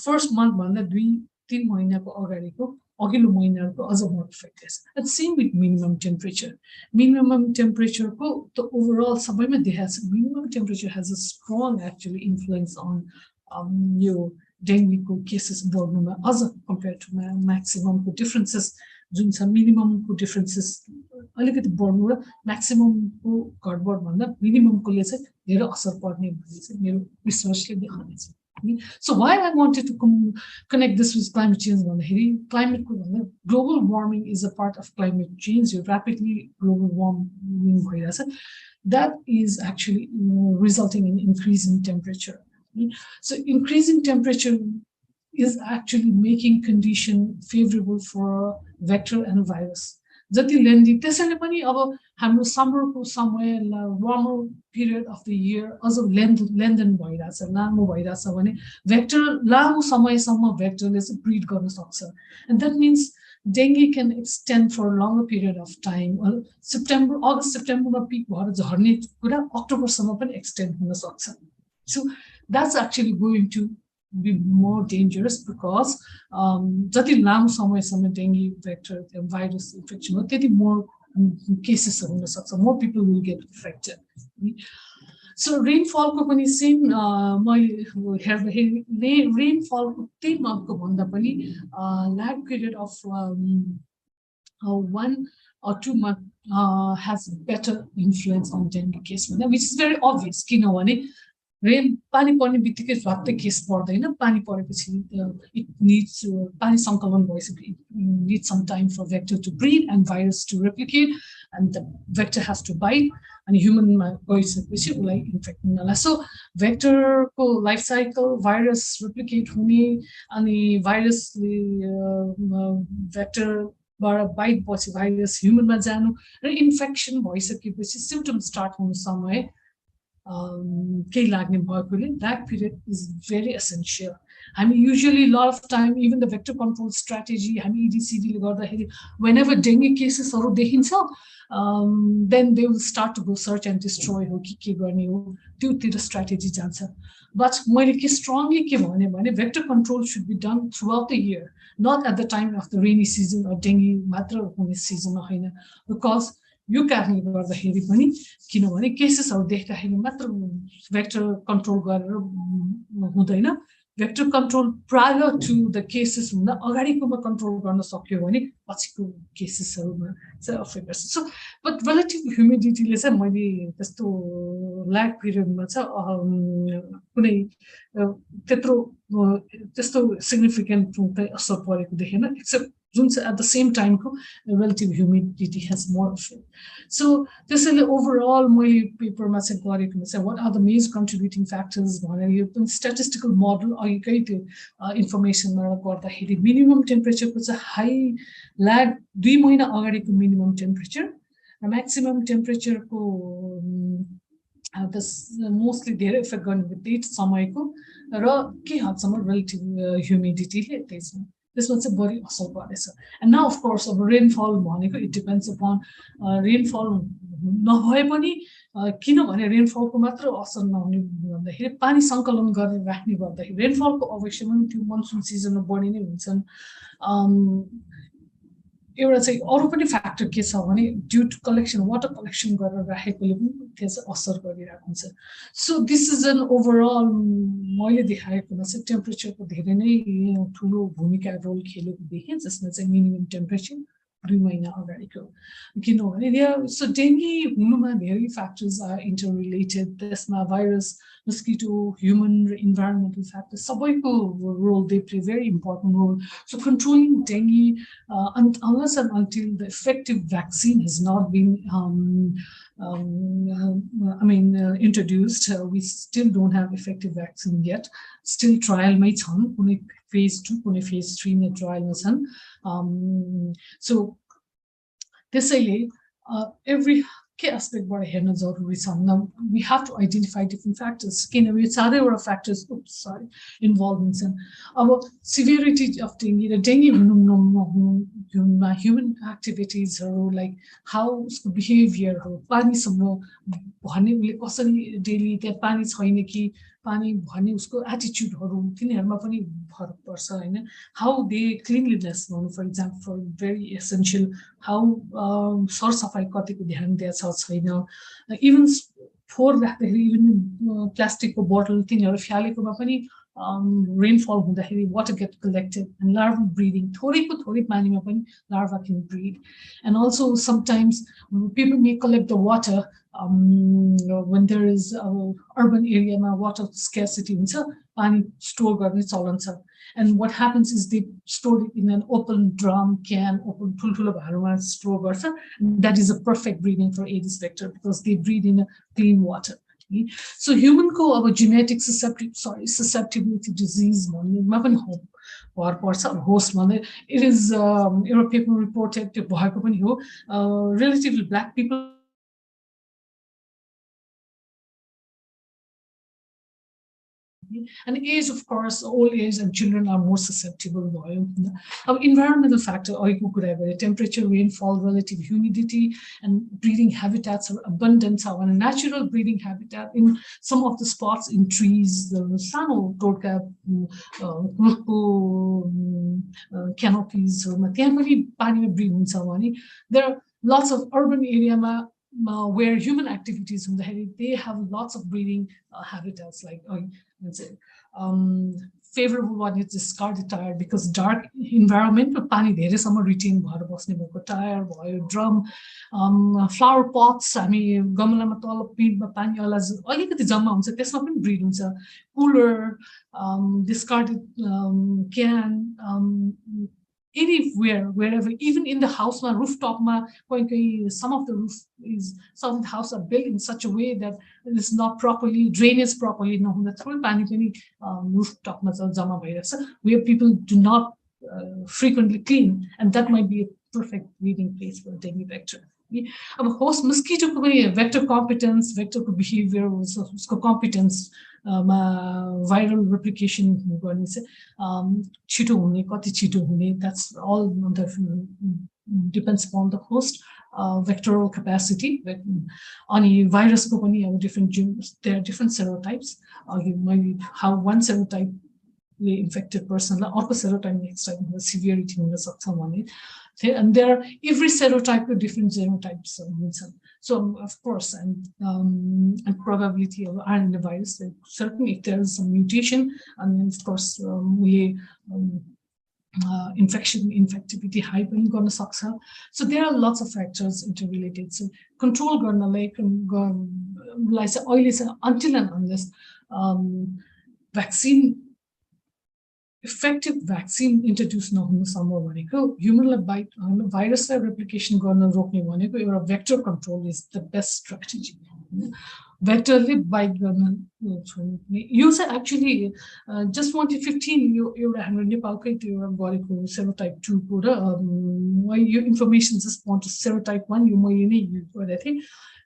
फर्स्ट मन्थ भन्दा 2-3 महिनाको अगाडिको अघिल्लो महिनाको अझ मोर इफेक्ट छ. And same with minimum temperature. Minimum टेम्परेचरको त ओभरअल सबैमा देखाएको छ. Minimum temperature has a strong actually influence on यो डेङ्गुको केसेस बढ्नुमा अझ कम्पेयर टु म्याक्सिममको डिफ्रेन्सेस जुन छ मिनिममको डिफ्रेन्सेस अलिकति बढ्नु र म्याक्सिममको घटबड भन्दा मिनिममकोले चाहिँ धेरै असर पर्ने भन्ने चाहिँ मेरो रिसर्चले देखाउँछ. So why I wanted to connect this with climate change भन्दाखेरि क्लाइमेटको भन्दा global warming is a part of climate change. यो ऱ्यापिडली ग्लोबल वार्मिङ भइरहेछ. That is actually resulting in increasing temperature. So increasing temperature is actually making condition favorable for vector and virus. जति लेन्दी त्यसैले पनि अब हाम्रो समरको समय warmer period of the year अझ लेन्थन भइरहेछ लामो भइरहेछ भने भेक्टर लामो समयसम्म भेक्टरले चाहिँ ब्रिड गर्न सक्छ. And that means dengue can extend for longer period of time. August सेप्टेम्बरमा पिक भएर झर्ने कुरा अक्टोबरसम्म पनि एक्सटेन्ड हुन सक्छ. So that's actually going to be more dangerous because जति लामो समयसम्म डेङ्गी भेक्टर भाइरस इन्फेक्सन हो त्यति मोर केसेसहरू हुन सक्छ. More people will get infected. So रेनफलको पनि सेम मैले हेर्दाखेरि रेनफलको त्यही मन्थको भन्दा पनि lag period of 1 or 2 months has better influence on dengue case, which is very obvious. किनभने रेन पानी पर्ने बित्तिकै झट्टै केस पर्दैन. पानी परेपछि इट निड्स पानी सङ्कलन भइसक्यो. It needs some time for vector to breed and virus to replicate and the vector has to bite अनि ह्युमनमा गइसकेपछि उसलाई इन्फेक्ट हुनलाई. सो भेक्टरको लाइफ साइकल भाइरस रेप्लिकेट हुने अनि भाइरसले भेक्टरबाट बाइट पछि भाइरस ह्युमनमा जानु र इन्फेक्सन भइसकेपछि सिम्पटम स्टार्ट हुने समय केही लाग्ने भएकोले lag period is very essential. हामी usually lot of time even the vector control strategy हामी इडिसिडीले गर्दाखेरि वेन एभर डेङ्गी केसेसहरू देखिन्छ then they will start to go search and destroy हो कि के गर्ने हो त्योतिर स्ट्राटेजी जान्छ. बट मैले के स्ट्रङली के भने vector control should be done throughout the year, not at the time of the rainy season or dengue मात्र हुने सिजनमा होइन. बिकज यो कारणले गर्दाखेरि पनि किनभने केसेसहरू देख्दाखेरि मात्र भेक्टर कन्ट्रोल गरेर हुँदैन. Vector control prior to the cases हुँदा अगाडिकोमा कन्ट्रोल गर्न सक्यो भने पछिको केसेसहरूमा चाहिँ अफेक्ट गर्छ सो बट रिलेटिभ ह्युमिडिटीले चाहिँ मैले त्यस्तो ल्याग पिरियडमा चाहिँ कुनै त्यस्तो सिग्निफिकेन्ट असर परेको देखेन एक्सेप्ट जुन चाहिँ एट द सेम टाइमको relative humidity has more effect so त्यसैले ओभरअल मैले पेपरमा चाहिँ गरेकोमा चाहिँ what are the major contributing factors भनेर यो पनि स्ट्याटिस्टिकल मोडल अघिकै त्यो इन्फर्मेसनबाट गर्दाखेरि मिनिमम टेम्परेचरको चाहिँ हाई ल्याग 2 महिना अगाडिको मिनिमम टेम्परेचर र म्याक्सिमम टेम्परेचरको मोस्टली धेरै इफेक्ट गर्ने त्यही समयको र के हदसम्म रिलेटिभ ह्युमिडिटीले त्यसमा चाहिँ बढी असर परेछ एन्ड नाउ अफ कोर्स अब रेनफल भनेको इट डिपेन्ड्स अपन रेनफल नभए पनि किनभने रेनफलको मात्र असर नहुने भन्दाखेरि पानी सङ्कलन गरेर राख्ने गर्दाखेरि रेनफलको अवश्य पनि त्यो मनसुन सिजनमा बढी नै हुन्छन् एउटा चाहिँ अरू पनि फ्याक्टर के छ भने due to collection water collection गरेर राखेकोले पनि त्यो चाहिँ असर गरिरहेको हुन्छ so this is an overall मैले देखाएकोमा चाहिँ टेम्परेचरको धेरै नै ठुलो भूमिका रोल खेलेको देखेँ जसमा चाहिँ मिनिमम टेम्परेचर 2 महिना अगाडिको किनभने सो डेङ्गी हुनुमा धेरै फ्याक्टर्स आर इन्टर रिलेटेड त्यसमा virus mosquito, human, environmental factors, सबैको role they play very important role. So controlling dengue, unless and until the effective vaccine has not been, introduced, we still don't have effective vaccine yet. Still trial may chhan, kune phase 2, kune phase 3 na trial ma chan. So त्यसैले every aspect बाट हेर्न जरुरी छ we have to identify different factors किनभने चारैवटा factors involve हुन्छन् अब severity of dengue र dengue हुनुमा human activities like how behavior हो पानीसँग भन्ने उले कसरी डेली त्यहाँ पानी छैन कि पानी भन्ने उसको एटिट्युडहरु तिनीहरुमा पनि फरक पर्छ हैन how they cleanliness for example very essential how सरसफाई कतिको ध्यान दिएको छ छैन इभन फोहोर राख्दाखेरि इभन प्लास्टिकको बोतल तिनीहरु फ्यालेकोमा पनि rainfall हुँदाखेरि water get collected and larval breeding थोरै पानीमा पनि larva can breed and also sometimes people may collect the water when there is urban area ma water scarcity हुन्छ पानी स्टोर गर्ने चलन छ and what happens is they store it in an open drum can open ठुलठुलो भारोमा store गर्छ that is a perfect breeding for Aedes vector because they breed in a clean water. So human ko अब genetic susceptibility disease भन्नेमा पनि भर पर्छ host भन्ने it is एउटा paper reported त्यो भएको पनि हो relatively black people and age of course old age and children are more susceptible of environmental factor temperature rainfall relative humidity and breeding habitats are abundant and a natural breeding habitat in some of the spots in trees the sano todka canopies there are lots of urban area where human activities they have lots of breeding habitats like favorable one is discarded tire because dark environment pani धेरै सम्म retain भएर बस्ने भएको tire भयो drum flower pots हामी गमलामा तल पिडमा पानी अलिकति जम्मा हुन्छ त्यसमा पनि ब्रिड हुन्छ cooler discarded can anywhere wherever even in the house rooftop some of the house are built in such a way that it is not properly drainage properly rooftop where people do not frequently clean and that might be a perfect breeding place for dengue vector. Host mosquito vector competence vector behavior competence viral replication that's all depends upon the host vectoral capacity on a virus different genes there are different serotypes you might have one serotype infected person or serotype next time severity And there are every serotype with different genotypes. So of course, and probability of RNA virus, certainly if there is some mutation, and then of course infectivity high पनि गर्न सक्छ. So there are lots of factors interrelated. So control गर्नलाई चाहिँ अहिले चाहिँ until and unless effective vaccine introduce नहुनुसम्म भनेको ह्युमनलाई भाइरसलाई replication गर्न रोक्ने भनेको एउटा vector control is the best strategy. भेक्टरले बाइट गर्न छोड्ने यो चाहिँ एक्चुअली जस्ट 2015 यो एउटा हाम्रो नेपालकै त्यो एउटा गरेको सेरोटाइप 2 को र यो इन्फर्मेसन जस्ट वान्ट सेरोटाइप 1 यो मैले नै युज गरेको थिएँ.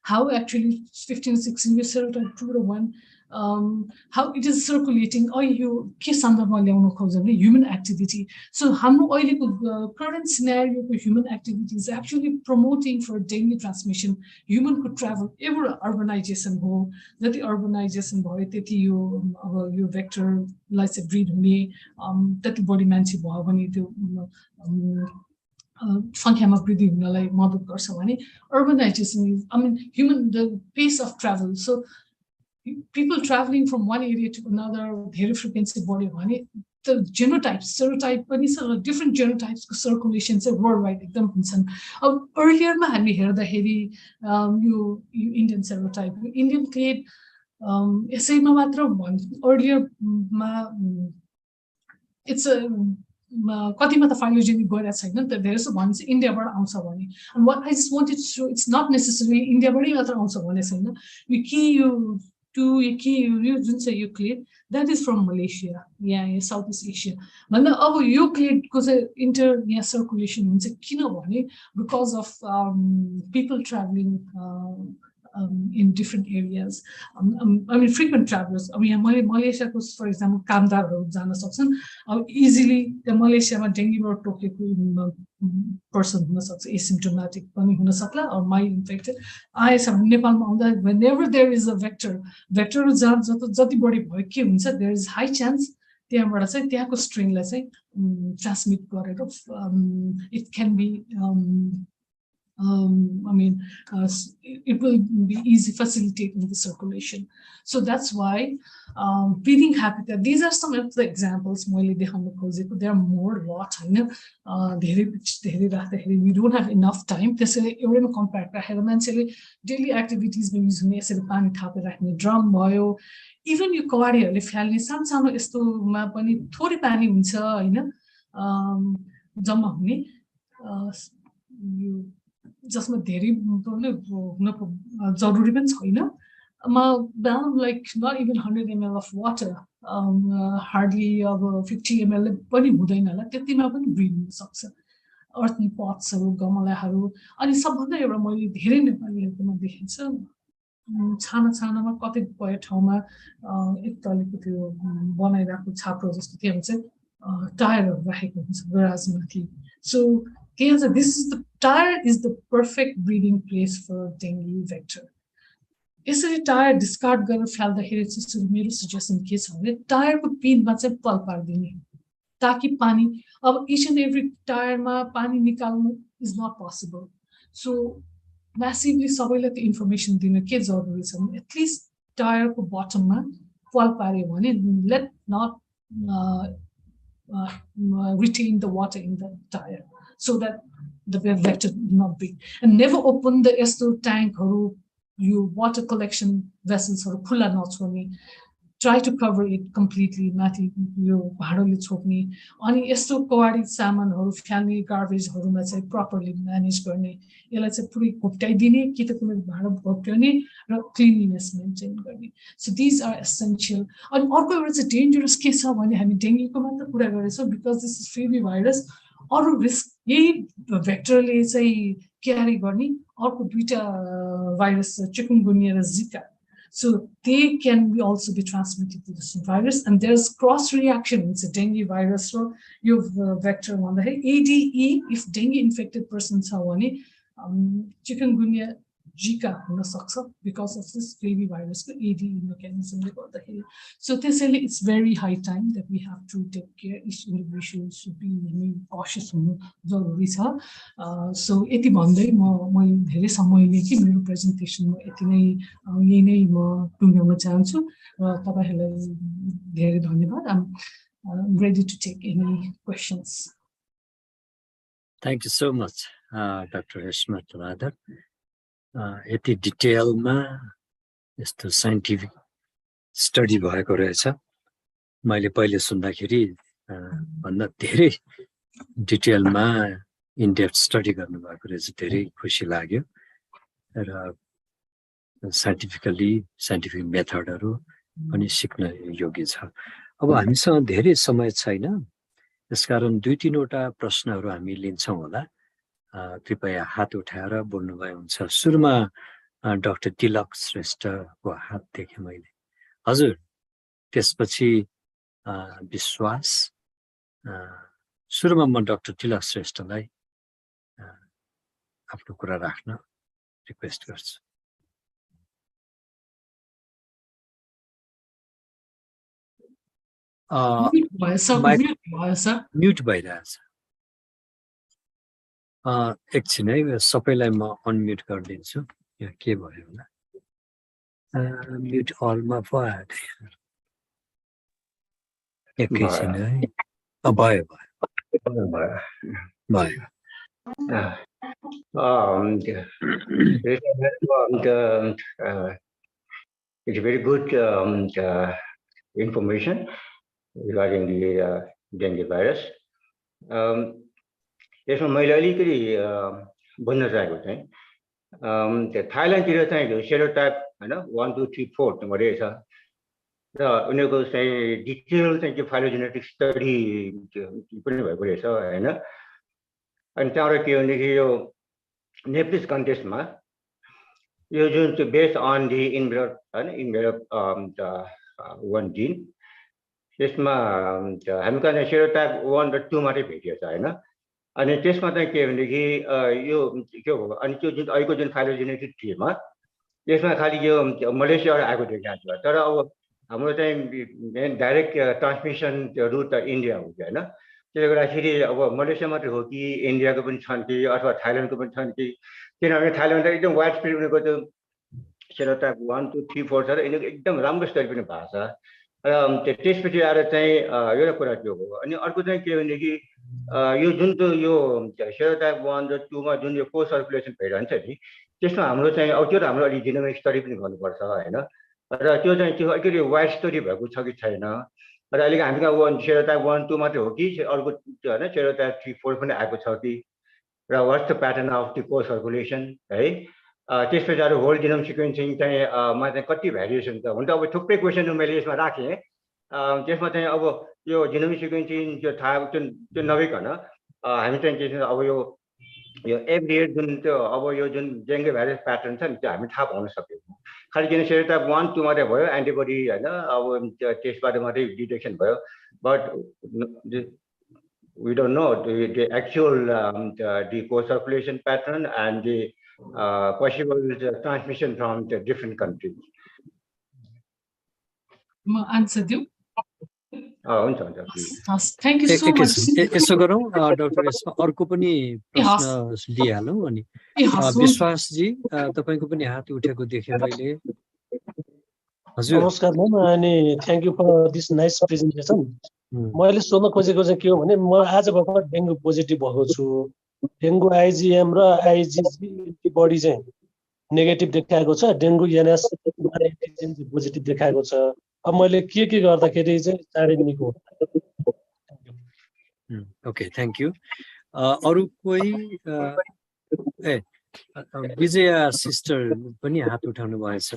हाउ एक्चुअली 15-16 यो सेरोटाइप 2 र 1 how it is circulating यो के सन्दर्भमा ल्याउन खोज्यो भने ह्युमन एक्टिभिटी. सो हाम्रो अहिलेको current scenario को human activity is actually promoting for dengue transmission. Human could travel ever urbanization हो, जति urbanization भयो त्यति यो अब यो vector लाई चाहिँ breed हुने त्यति बढी मान्छे भयो भने त्यो संख्यामा वृद्धि हुनलाई मद्दत गर्छ भने urbanization is, I mean human the pace of travel. So people traveling from one area to another, धेरै frequency बढ्यो भने the genotypes, serotype पनि छ, different genotypes को circulation चाहिँ worldwide एकदम हुन्छन्. अब earlier मा हामी हेर्दाखेरि यो Indian serotype, Indian clade यसैमा मात्र earlier मा it's a कतिमा त phylogenetic गइरहेको छैन नि त, धेरै जस्तो भन्छ इन्डियाबाट आउँछ भने. And what I just wanted to show, it's not necessarily इन्डियाबाटै मात्र आउँछ भने छैन. यो के यो जुन चाहिँ यो clade that is from Malaysia, yeah, Southeast Asia. भन्दा अब यो क्लेडको चाहिँ इंटर यहाँ सर्कुलेसन हुन्छ किनभने because of people traveling in different areas. I mean frequent travelers. अब यहाँ मलेसियाको for example कामदारहरू जान सक्छन्. अब easily मलेसियामा डेङ्गीबाट टोकेको person हुन सक्छ, asymptomatic पनि हुन सक्ला or mild infected आएछ भने नेपालमा आउँदा whenever there is a vector जति बढी भयो के हुन्छ, there is high chance त्यहाँबाट चाहिँ त्यहाँको स्ट्रेनलाई चाहिँ ट्रान्समिट गरेर it can be I mean, it will be easy facilitating the circulation. So that's why breathing habitat. These are some of the examples. There are more lot. We don't have enough time. Compact. Daily activities we use drum boil. Even you cardio if you some is to map pani thori pani huncha haina jama hune you जसमा धेरै हुन जरुरी पनि छैन. Like not even 100 ml of water, hardly 50 ml पनि हुँदैन होला, त्यतिमा पनि ब्रिड हुन सक्छ. अर्थी पट्सहरु गमलाहरु अनि सबभन्दा एउटा मैले धेरै नेपालीहरुकोमा देखेछ छानामा कतिपय ठाउँमा एक तलेको त्यो बनाइराको छाप्रो जस्तो त्यहाँ चाहिँ टायरहरु राखेको हुन्छ गराजमाथि. So this is the tire is the perfect breeding place for dengue vector. यसरी टायर डिस्कार्ड गरेर फ्याल्दाखेरि चाहिँ मेरो सजेसन के छ भने टायरको पिनमा चाहिँ पल पार्दिने ताकि पानी अब each and every टायरमा पानी निकाल्नु is not possible. So massively सबैलाई त्यो इन्फर्मेसन दिन के जरुरी छ भने at least टायरको बटममा पल पार्यो भने let not retain the water in the tire so that the vector will not break. And never open the esto tank or you water collection vessels or pull knots for me. Try to cover it completely. Mati you bhadole chhopne ani esto kawadi saman haru फ्याल्ने garbage haru say properly manage गर्ने यसलाई चाहिँ पुरै घोप्टाइदिने कि त कुनै भाडा घोप्ट्याउने र cleanliness maintain गर्ने. So these are essential. अनि अर्को एउटा चाहिँ dangerous के छ भने हामी डेङ्गीको मात्र कुरा गरेछौं because this is फ्लूवी virus. अरु रिस्क यही भेक्टरले चाहिँ क्यारी गर्ने अर्को दुईटा भाइरस चिकुनगुनिया र जिका. So they can also be transmitted to this virus, and there's cross reaction with the dengue virus. So you have vector भन्दाखेरि ADE if dengue infected person छ भने चिकुनगुनिया जिका हुन सक्छ बिकज अफ दिस फ्लेभी भाइरसको AD मेकानिजमले गर्दाखेरि so त्यसैले it's very high time that we have to take care each individual should be हामी कसियस हुनु जरुरी छ सो यति भन्दै मैले धेरै समय लिएँ कि मेरो प्रेजेन्टेसनमा यति नै यही नै म टुङ्ग्याउन चाहन्छु र तपाईँहरूलाई धेरै धन्यवाद I'm ready to take any questions. Thank you so much, Dr. Reshma Taladar. यति डिटेलमा यस्तो साइन्टिफिक स्टडी भएको रहेछ मैले पहिले सुन्दाखेरि भन्दा धेरै डिटेलमा इनडेप्थ स्टडी गर्नुभएको रहेछ धेरै खुसी लाग्यो र साइन्टिफिक मेथडहरू पनि सिक्न योग्य छ अब हामीसँग धेरै समय छैन त्यसकारण 2-3 वटा प्रश्नहरू हामी लिन्छौँ होला कृपया हात उठाएर बोल्नुभयो हुन्छ सुरुमा डाक्टर तिलक श्रेष्ठको हात देखेँ मैले हजुर त्यसपछि विश्वास सुरुमा म डाक्टर तिलक श्रेष्ठलाई आफ्नो कुरा राख्न रिक्वेस्ट गर्छु म्युट भइरहेछ एकछिन है सबैलाई म अनम्युट गरिदिन्छु यहाँ के भयो होला म्युट अलमा पो आयो एकैछिन है भयो It's very good information regarding the dengue virus. यसमा मैले अलिकति भन्न चाहेको चाहिँ थाइल्यान्डतिर चाहिँ सेरोटाइप हैन 1 2 3 4 गरेको छ र उनीहरुको चाहिँ डिटेल चाहिँ फाइलोजेनेटिक स्टडी पनि भएको रहेछ हैन अनि त्यहाँबाट के भनेदेखि यो नेप्लिस कन्टेस्टमा यो जुन चाहिँ बेस्ड अन दि इन्भेलप हैन इन्भेलप 1 जिन त्यसमा हामी कहाँ सेरोटाइप 1 र 2 मात्रै भेटिएको छ हैन अनि त्यसमा चाहिँ के भनेदेखि यो के हो अनि त्यो जुन अहिलेको जुन फाइलोजेनेटिक ट्रीमा यसमा खालि यो मलेसियाबाट आएको देखाएको छ तर अब हाम्रो चाहिँ मेन डाइरेक्ट ट्रान्समिसन रुट त इन्डिया हो हैन त्यसले गर्दाखेरि अब मलेसिया मात्रै हो कि इन्डियाको पनि छन् कि अथवा थाइल्यान्डको पनि छन् कि किनभने थाइल्यान्डमा एकदम वाइड स्प्रेड उनीहरुको त्यो सेरोटाइप 1 2 3 4 छ र यिनीहरुको एकदम राम्रो स्टडी पनि भएको छ र त्यसपछि आएर चाहिँ एउटा कुरा त्यो हो अनि अर्को चाहिँ के भनेदेखि यो जुन चाहिँ यो सेरोटाइप 1 र 2 मा जुन यो को सर्कुलेसन भइरहन्छ नि त्यसमा हाम्रो चाहिँ अब त्यो हाम्रो अलि जिनोमिक स्टडी पनि गर्नुपर्छ हैन र त्यो चाहिँ त्यो अलिकति वाइड स्टडी भएको छ कि छैन र अहिले हामीका सेरोटाइप 1 2 मात्रै हो कि अर्को हैन सेरोटाइप 3 4 पनि आएको छ कि र what's the pattern of the को सर्कुलेसन है त्यसपछि अरू होल जिनोम सिक्वेन्सिङ चाहिँ मा चाहिँ कति भेरिएसन छ हुन त अब थुप्रै क्वेसन मैले यसमा राखेँ त्यसमा चाहिँ अब यो जिनोमिक सिक्वेन्सिङ त्यो थाहा त्यो नभइकन हामी चाहिँ के अब यो एभ्री इयर जुन त्यो अब यो जुन डेङ्गे भाइरस प्याटर्न छ नि त्यो हामी थाहा पाउन सक्दैनौँ खालि किन सेरोटाइप 1 2 मात्रै भयो एन्टिबडी हैन अब त्यसबाट मात्रै डिटेक्सन भयो but we don't know the actual the co-circulation pattern and the possible transmission from the different countries. Answer you. Thank you so much. यसो गरौँ डाक्टर यसमा अर्को पनि प्रश्न लिइहालौँ अनि विश्वास जी तपाईको पनि हात उठेको देखेँ मैले हजुर नमस्कार म्याम अनि thank you for this nice presentation मैले सोध्न खोजेको चाहिँ के हो भने म आज भर्खर डेङ्गु पोजिटिभ भएको छु डेङ्गु आइजिएम र आइजिजी एन्टिबडी चाहिँ नेगेटिभ देखाएको छ डेङ्गु एनएस पोजिटिभ देखाएको छ अब मैले के गर्दाखेरि चाहिँ चाँडै निको ओके थ्यांक यू अरु कोही विजया सिस्टर पनि हात उठाउनु भएछ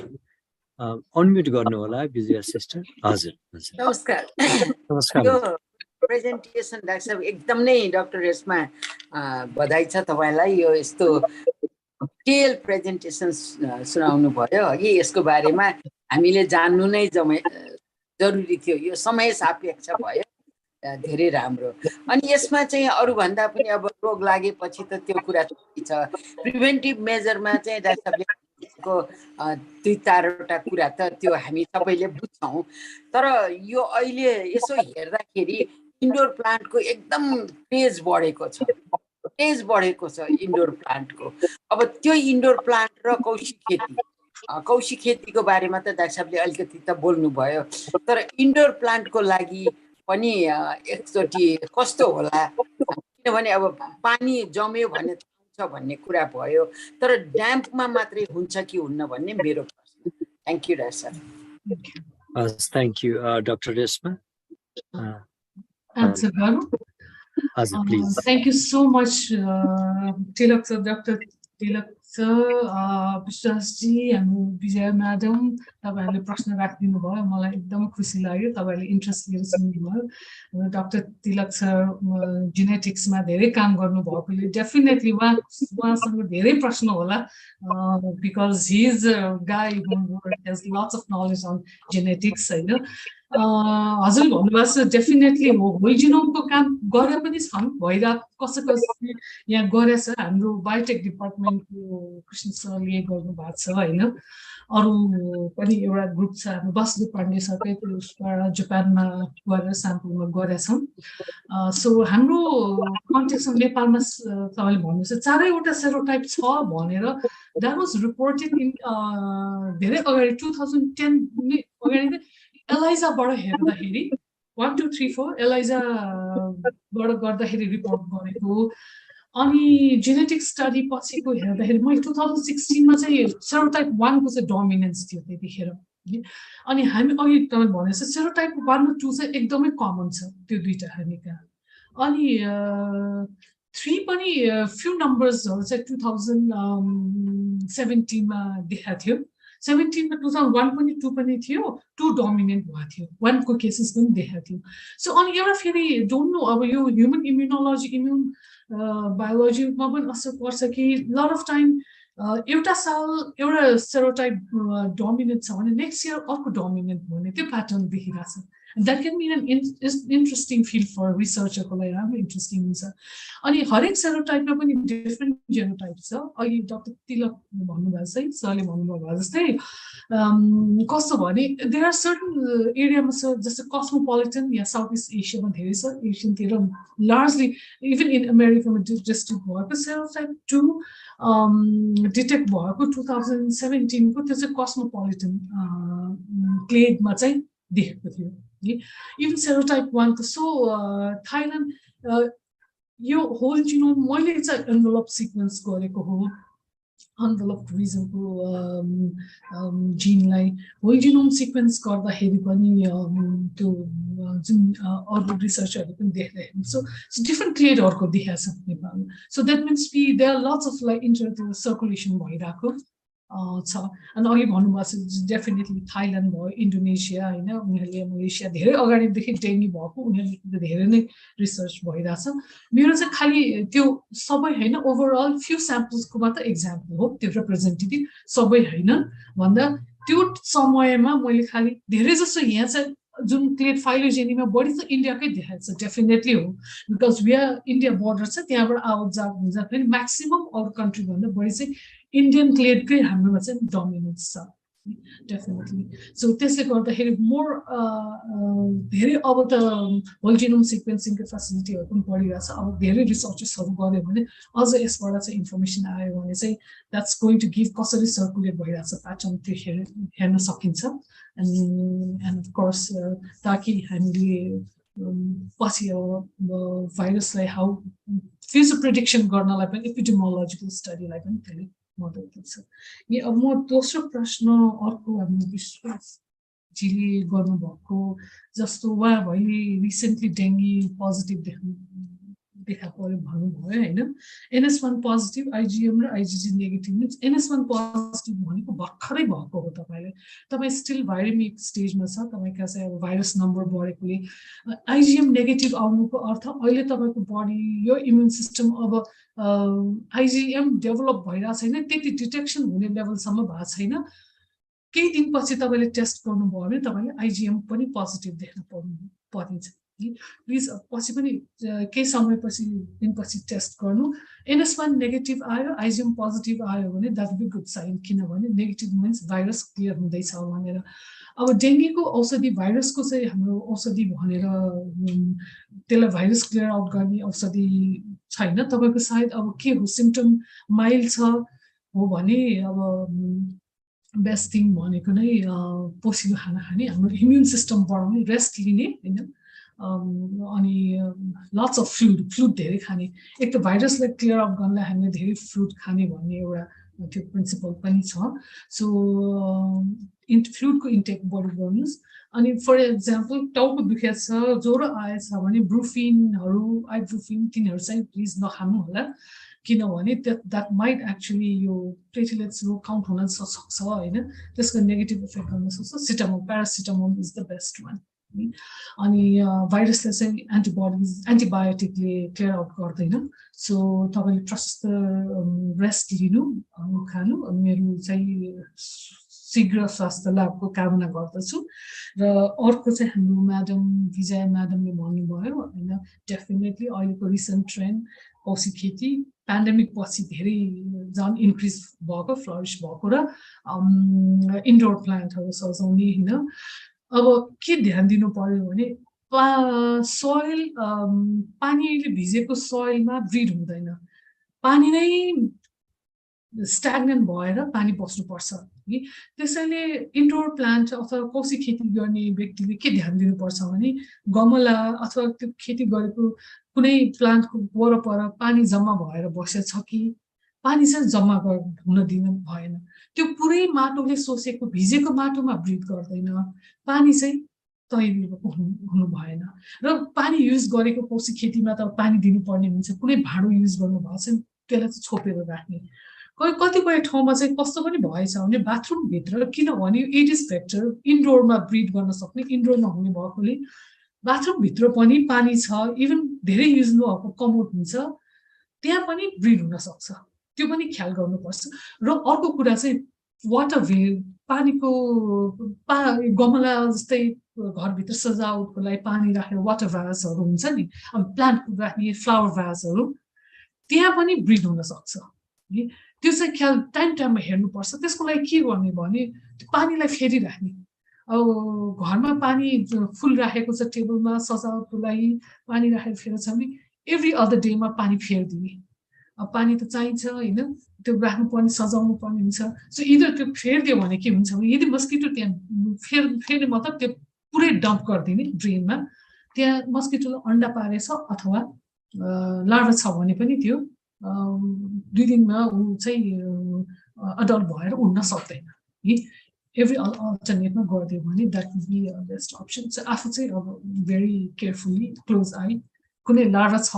अनम्युट गर्नु होला विजया सिस्टर हजुर नमस्कार नमस्कार यो प्रेजेन्टेसन डाक्टर साहब एकदम नै डाक्टर रेशमा बधाई छ तपाईलाई यो यस्तो डिटेल प्रेजेन्टेसन सुनाउनु भयो अघि यसको बारेमा हामीले जान्नु नै जरुरी थियो यो समय सापेक्ष भयो धेरै राम्रो अनि यसमा चाहिँ अरु भन्दा पनि अब रोग लागेपछि त त्यो कुरा छ प्रिभेन्टिभ मेजरमा चाहिँ डाक्टर साहबले को दुई चारवटा कुरा त त्यो हामी सबैले बुझ्छौँ तर यो अहिले यसो हेर्दाखेरि इन्डोर प्लान्टको एकदम क्रेज बढेको छ इन्डोर प्लान्टको अब त्यो इन्डोर प्लान्ट र कौशी खेतीको बारेमा त डाक्टर साहबले अलिकति त बोल्नुभयो तर इन्डोर प्लान्टको लागि पनि एकचोटि कस्तो होला किनभने अब पानी जम्यो भने भन्ने कुरा भयो तर ड्याम्पमा मात्रै हुन्छ कि हुन्न भन्ने मेरो प्रश्न थ्याङ्क यू डाक्टर साहब thank you doctor Reshma answer हजुर please thank you so much Tilak sir Dr. Tilak sir Vishwasji हामी विजय म्याडम तपाईहरुले प्रश्न राखिदिनु भयो मलाई एकदम खुसी लाग्यो तपाईहरुले इन्ट्रेस्ट लिएर सुन्नुभयो डाक्टर तिलक सर जेनेटिक्समा धेरै काम गर्नु भएकोले डेफिनेटली उहाँसँग धेरै प्रश्न होला because Hee is a guy who has lots of knowledge on genetics हैन हजुर भन्नुभएको छ डेफिनेटली हो होल जिनोमको काम गरे पनि छन् भइरहेको कसै यहाँ गरेछ हाम्रो बायोटेक डिपार्टमेन्टको कृष्ण सरले गर्नुभएको छ हैन अरु पनि एउटा ग्रुप छ हाम्रो बसले पाण्डे सरकै उसबाट जापानमा गएर स्याम्पलमा गरेछौँ सो हाम्रो कन्टेक्समा नेपालमा तपाईले भन्नुहुन्छ चारैवटा सेरोटाइप छ भनेर द्याट वाज रिपोर्टेड इन धेरै अगाडि 2010 ने अगाडि एलाइजाबाट हेर्दाखेरि 1 2 3 4 एलाइजाबाट गर्दाखेरि रिपोर्ट गरेको अनि जेनेटिक स्टडी पछिको हेर्दाखेरि मैले 2016 मा चाहिँ सेरोटाइप 1 को चाहिँ डोमिनेन्स थियो त्यतिखेर अनि हामी अघि तपाईले भनेछ सेरोटाइप 1 र 2 चाहिँ एकदमै कमन छ त्यो दुईटा हामीका अनि 3 पनि फ्यु नम्बर्सहरु चाहिँ 2017 मा देखाएको थियो 17 मा 2001 पनि 2 पनि थियो 2 डोमिनेन्ट भएको थियो 1 को केसेस पनि देखाएको थियो सो अनि एउटा फेरि डोन्ट नो अब यो ह्युमन इम्युनोलोजी इम्युन बायोलोजीमा पनि असर पर्छ कि लट अफ टाइम एउटा साल एउटा सेरोटाइप डोमिनेन्ट छ भने नेक्स्ट इयर अर्को डोमिनेन्ट हुने त्यो pattern देखिरहेछ that can be an interesting field for researcher को लागि राम्रो इन्ट्रेस्टिङ हुन्छ अनि हरेक सेरोटाइपमा पनि डिफरेन्ट जेनोटाइप छ अहिले डाक्टर तिलक भन्नुभएको छ सरले भन्नुभयो जस्तै कस्तो भने देयर आर सर्टन एरियामा छ जस्तो कस्मोपोलिटन या साउथ ईस्ट एसियामा धेरै छ एसियनतिर लार्जली इभन इन अमेरिकामा डिस्ट्रिक्ट भएको सेरोटाइप 2 डिटेक्ट भएको 2017 को त्यो चाहिँ कस्मोपोलिटन क्लेडमा चाहिँ देखेको थियो इभन सेरोटाइप 1 को सो थाइल्यान्ड यो होल जिनोम मैले चाहिँ एन्भलप सिक्वेन्स गरेको हो एन्भलप रिजनको जिनलाई होल जिनोम सिक्वेन्स गर्दाखेरि पनि त्यो जुन अरु रिसर्चरले पनि देख्दाखेरि सो डिफरेन्ट क्लेडहरुको देखाएको छ नेपालमा so that means there are lots of like inter circulation भइरहेको छ अनि अघि भन्नुभएको छ डेफिनेटली थाइल्यान्ड भयो इन्डोनेसिया हैन उनीहरूले मलेसिया धेरै अगाडिदेखि डेङ्गी भएको उनीहरूले धेरै नै रिसर्च भइरहेछ मेरो चाहिँ खाली त्यो सबै हैन ओभरअल फ्यु स्याम्पल्सको मात्र एक्जाम्पल हो त्यो रिप्रेजेन्टेटिभ सबै हैन भन्दा त्यो समयमा मैले खाली धेरै जस्तो यहाँ चाहिँ जुन क्लेड फाइलोजेनीमा बढी त इन्डियाकै देखाएको छ डेफिनेटली हो because we are India border छ त्यहाँबाट आउट जात हुन्छ फेरि म्याक्सिमम अरू कन्ट्री भन्दा बढी चाहिँ इन्डियन क्लेडकै हाम्रोमा चाहिँ डोमिनेन्स छ डेफिनेटली सो त्यसले गर्दाखेरि मोर धेरै अब त होल जिनोम सिक्वेन्सिङको फेसिलिटीहरु पनि बढिरहेछ अब धेरै रिसर्चेसहरु गर्यो भने अझ यसबाट चाहिँ इन्फर्मेसन आयो भने चाहिँ द्याट्स गोइङ टु गिभ कसरी सर्कुलेट भइरहेछ प्याटर्न त्यो हेर्न सकिन्छ एन्ड अफ कोर्स ताकि हामीले पछि अब भाइरसलाई हाउ फ्युचर प्रेडिक्सन गर्नलाई पनि एपिडेमियोलोजिकल स्टडीलाई पनि त्यसले मद्दत गर्छ अब म दोस्रो प्रश्न अर्को हाम्रो विश्वासजीले गर्नुभएको जस्तो उहाँ भइले रिसेन्टली डेङ्गी पोजिटिभ देखा पर्यो भन्नुभयो हैन NS1 पोजिटिभ IgM र IgG negative means NS1 positive भनेको भर्खरै भएको हो तपाई स्टिल भाइरेमिक स्टेजमा छ तपाईका चाहिँ अब भाइरस नम्बर बढेकोले IgM नेगेटिभ आउनुको अर्थ अहिले तपाईको बडी यो इम्युन सिस्टम अब IgM डेभलप भइरा छैन त्यति डिटेक्सन हुने लेभलसम्म भएको छैन केही दिनपछि तपाईले टेस्ट गर्नुभयो भने तपाईले IgM पनि पोजिटिभ देख्न परिन्छ प्लिज पछि पनि केही समयपछि दिनपछि टेस्ट गर्नु NS1 नेगेटिभ आयो आइजिएम पोजिटिभ आयो भने द्याट बी गुड साइन किनभने नेगेटिभ मिन्स भाइरस क्लियर हुँदैछ भनेर अब डेङ्गीको औषधि भाइरसको चाहिँ हाम्रो औषधि भनेर त्यसलाई भाइरस क्लियर आउट गर्ने औषधि छैन तपाईँको सायद अब के हो सिम्पटम माइल्ड छ हो भने अब बेस्ट थिङ भनेको नै पोसिलो खाना खाने हाम्रो इम्युन सिस्टम बढाउने रेस्ट लिने होइन अनि लट्स अफ फ्लुड धेरै खाने एक त भाइरसलाई क्लियर आउट गर्नलाई हामीले धेरै फ्लुड खाने भन्ने एउटा त्यो प्रिन्सिपल पनि छ सो फ्लुडको इन्टेक बढी गर्नुहोस् अनि फर एक्जाम्पल टाउको दुखेको छ ज्वरो आएछ भने ब्रुफिनहरू आइब्रुफिन तिनीहरू चाहिँ प्लिज नखानु होला किनभने द्याट माइट एक्चुली यो प्लेटलेट्सहरू काउन्ट हुन सक्छ होइन त्यसको नेगेटिभ इफेक्ट गर्न सक्छ Cetamol paracetamol is the best one अनि भाइरसलाई चाहिँ एन्टिबायोटिकले क्लियर आउट गर्दैन सो तपाईँले ट्रस्ट रेस्ट लिनु खानु मेरो चाहिँ शीघ्र स्वास्थ्य लाभको कामना गर्दछु र अर्को चाहिँ हाम्रो म्याडम विजया म्याडमले भन्नुभयो होइन डेफिनेटली अहिलेको रिसेन्ट ट्रेन्ड औषधि खेती पेन्डेमिक पछि धेरै झन् इन्क्रिज भएको फ्लरिस भएको र इन्डोर प्लान्टहरू सजाउने होइन अब के ध्यान दिनु पर्यो भने सोइल पानीले भिजेको सोइलमा ब्रिड हुँदैन पानी नै स्ट्याग्नेन्ट भएर पानी बस्नुपर्छ कि त्यसैले इन्डोर प्लान्ट अथवा कौशी खेती गर्ने व्यक्तिले के ध्यान दिनुपर्छ भने गमला अथवा त्यो खेती गरेको कुनै प्लान्टको वरपर पानी जम्मा भएर बसेछ कि पानी चाहिँ जम्मा हुन दिनु भएन त्यो पुरै माटोले सोसेको भिजेको माटोमा ब्रिड गर्दैन पानी चाहिँ तैरिएको हुनु भएन र पानी युज गरेको कौशी खेतीमा त पानी दिनुपर्ने हुन्छ कुनै भाँडो युज गर्नु भएको छ त्यसलाई चाहिँ छोपेर राख्ने कतिपय ठाउँमा चाहिँ कस्तो पनि भएछ भने बाथरुमभित्र किनभने एडिस भेक्टर इन्डोरमा ब्रिड गर्न सक्ने इन्डोर नहुने भएकोले बाथरुमभित्र पनि पानी छ इभन धेरै युज नभएको कमोड हुन्छ त्यहाँ पनि ब्रिड हुन सक्छ त्यो पनि ख्याल गर्नुपर्छ र अर्को कुरा चाहिँ वाटर वे पानीको गमला जस्तै घरभित्र सजावटको लागि पानी राखेर वाटर भ्यासहरू हुन्छ नि अब प्लान्ट राख्ने फ्लावर भ्यासहरू त्यहाँ पनि ब्रिड हुन सक्छ त्यो चाहिँ ख्याल टाइममा हेर्नुपर्छ त्यसको लागि के गर्ने भने पानीलाई फेरिराख्ने अब घरमा पानी फुल राखेको छ टेबलमा सजावटको लागि पानी राखेर फेरेको छ भने एभ्री अदर डेमा पानी फेरिदिने अब पानी त चाहिन्छ होइन त्यो राख्नुपर्ने सजाउनु पर्ने हुन्छ सो इदर त्यो फेरिदियो भने के हुन्छ भने यदि मस्किटो त्यहाँ फेर्ने मतलब त्यो पुरै डम्प गरिदिने ड्रेनमा त्यहाँ मस्किटोले अन्डा पारेछ अथवा लार्भा छ भने पनि त्यो 2 दिनमा ऊ चाहिँ अडल्ट भएर उड्न सक्दैन है एभ्री अल्टरनेटमा गरिदियो भने that would be best option आफू चाहिँ अब भेरी केयरफुल्ली क्लोज आई कुनै लार्भा छ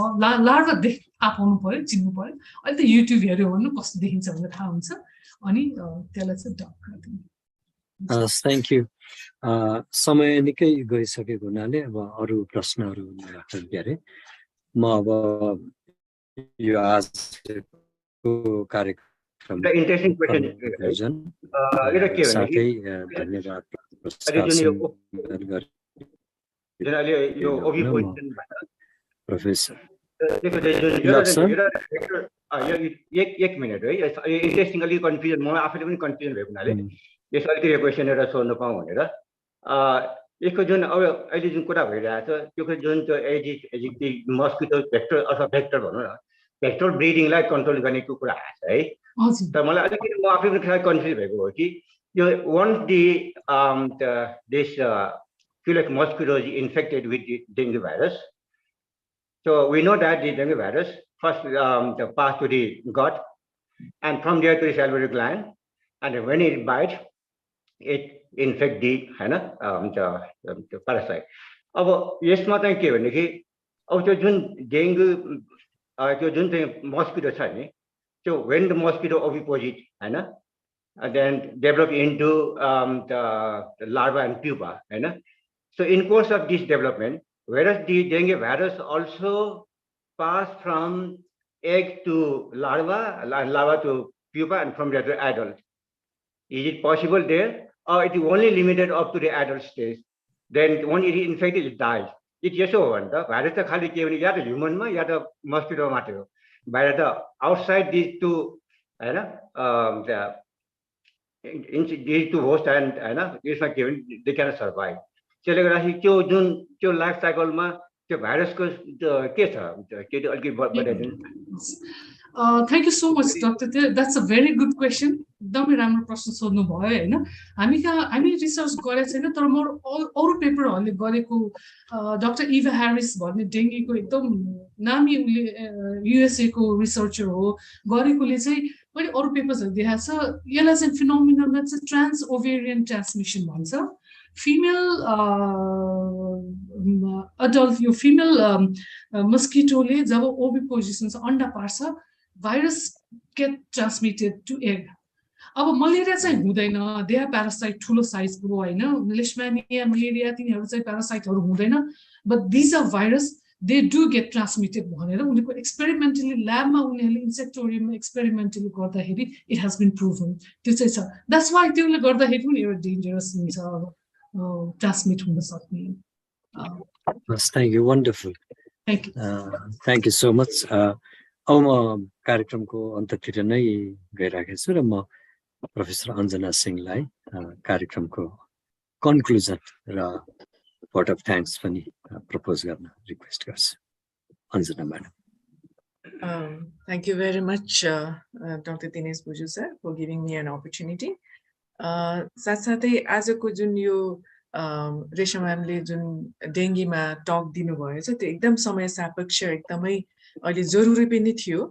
लार्भा थाहा पाउनु पर्यो चिन्नु पर्यो अहिले त युट्युब हेऱ्यो भने कस्तो देखिन्छ भनेर थाहा हुन्छ अनि त्यसलाई चाहिँ डम्प गरिदिने थ्याङ्क यू समय निकै गइसकेको हुनाले अब अरू प्रश्नहरू राख्नु अरे म अब यो आजको कार्यक्रम इन्ट्रेस्टिङ क्वेसन साथै धन्यवाद प्रोफेसर एक मिनट है इन्ट्रेस्टिङ अलिक कन्फ्युजन म आफैले पनि कन्फ्युजन भएको हुनाले यस अलिकति क्वेसन एउटा सोध्न पाऊँ भनेर यसको जुन अब अहिले जुन कुरा भइरहेछ त्यो जुन त्यो एजिक मस्किटो भेक्टर अथवा भेक्टर भनौँ न भेक्टर ब्रिडिङलाई कन्ट्रोल गर्नेको कुरा आएको छ है त मलाई अलिकति म आफै पनि कन्फ्युज भएको हो कि यो once this like mosquitoes infected with the dengue virus. So we know that the dengue virus first pass to the gut and from there to the salivary gland, and when it bites, it infect the parasite. अब यसमा चाहिँ के भनेदेखि अब त्यो जुन dengue त्यो जुन चाहिँ मस्किटो छ नि त्यो when the mosquito oviposit हैन then develop into the larva and pupa हैन. So in course of this development, whereas the dengue virus also pass from egg to larva, larva to pupa, and from there to adult. Is it possible there, or it is only limited up to the adult stage? Then when it is infected, it dies. यसो हो भने त virus त खालि के भने या त ह्युमनमा या त मस्किटो मात्रै हो बाहिर त आउटसाइड दिस टु हैन दिस टु होस्ट एन्ड हैन यसमा के भने दे क्यान सर्भाइभ त्यसले गर्दाखेरि त्यो लाइफ साइकलमा त्यो भाइरसको के छ के अलिकति बताइदिनु Thank you so much, Dr. That's a very good question. एकदमै राम्रो प्रश्न सोध्नु भयो हैन हामी रिसर्च गरेको छैन तर म अरु पेपरहरुले गरेको डाक्टर इभा ह्यारिस भन्ने डेङ्गीको एकदम नामी युएसए को रिसर्चर हो गरेकोले चाहिँ पनि अरु पेपर्सहरु देखाएको छ यसलाई चाहिँ फिनोमिननमा चाहिँ ट्रान्स ओभेरियन ट्रान्समिसन भन्छ female adult यो female mosquitoले जब ओभिपोजिसन अन्डा पार्छ virus get transmitted to egg. अब मलेरिया चाहिँ हुँदैन दे आर प्यारासाइट ठुलो साइजको हैन लेशमानिया मलेरिया तिनीहरु चाहिँ प्यारासाइटहरु हुँदैन but this are virus they do get transmitted भनेर उनीहरुको एक्सपेरिमेन्टली ल्याबमा उनीहरुले इन्सेक्टोरियममा एक्सपेरिमेन्टली गर्दाखेरि इट हैज बीन प्रुभन त्यो चाहिँ छ दैट्स व्हाई त्यसले गर्दाखेरि पनि एउटा डेन्जरस हुन्छ ट्रान्समिट हुन सक्ने Thank you, wonderful. Thank you so much. अब म कार्यक्रमको अन्ततिर नै गइराखेको छु र म प्रोफेसर अञ्जना सिंहलाई कार्यक्रमको कन्क्लुजन र भोट अफ थ्याङ्क्स पनि प्रपोज गर्न रिक्वेस्ट गर्छु Anjana madam Thank you very much, Dr. Dinesh Bhuju sir, for giving me an opportunity. साथसाथै आजको जुन यो रेशमा म्यामले जुन डेङ्गीमा टक दिनुभयो छ त्यो एकदम समय सापेक्ष एकदमै अहिले जरुरी पनि थियो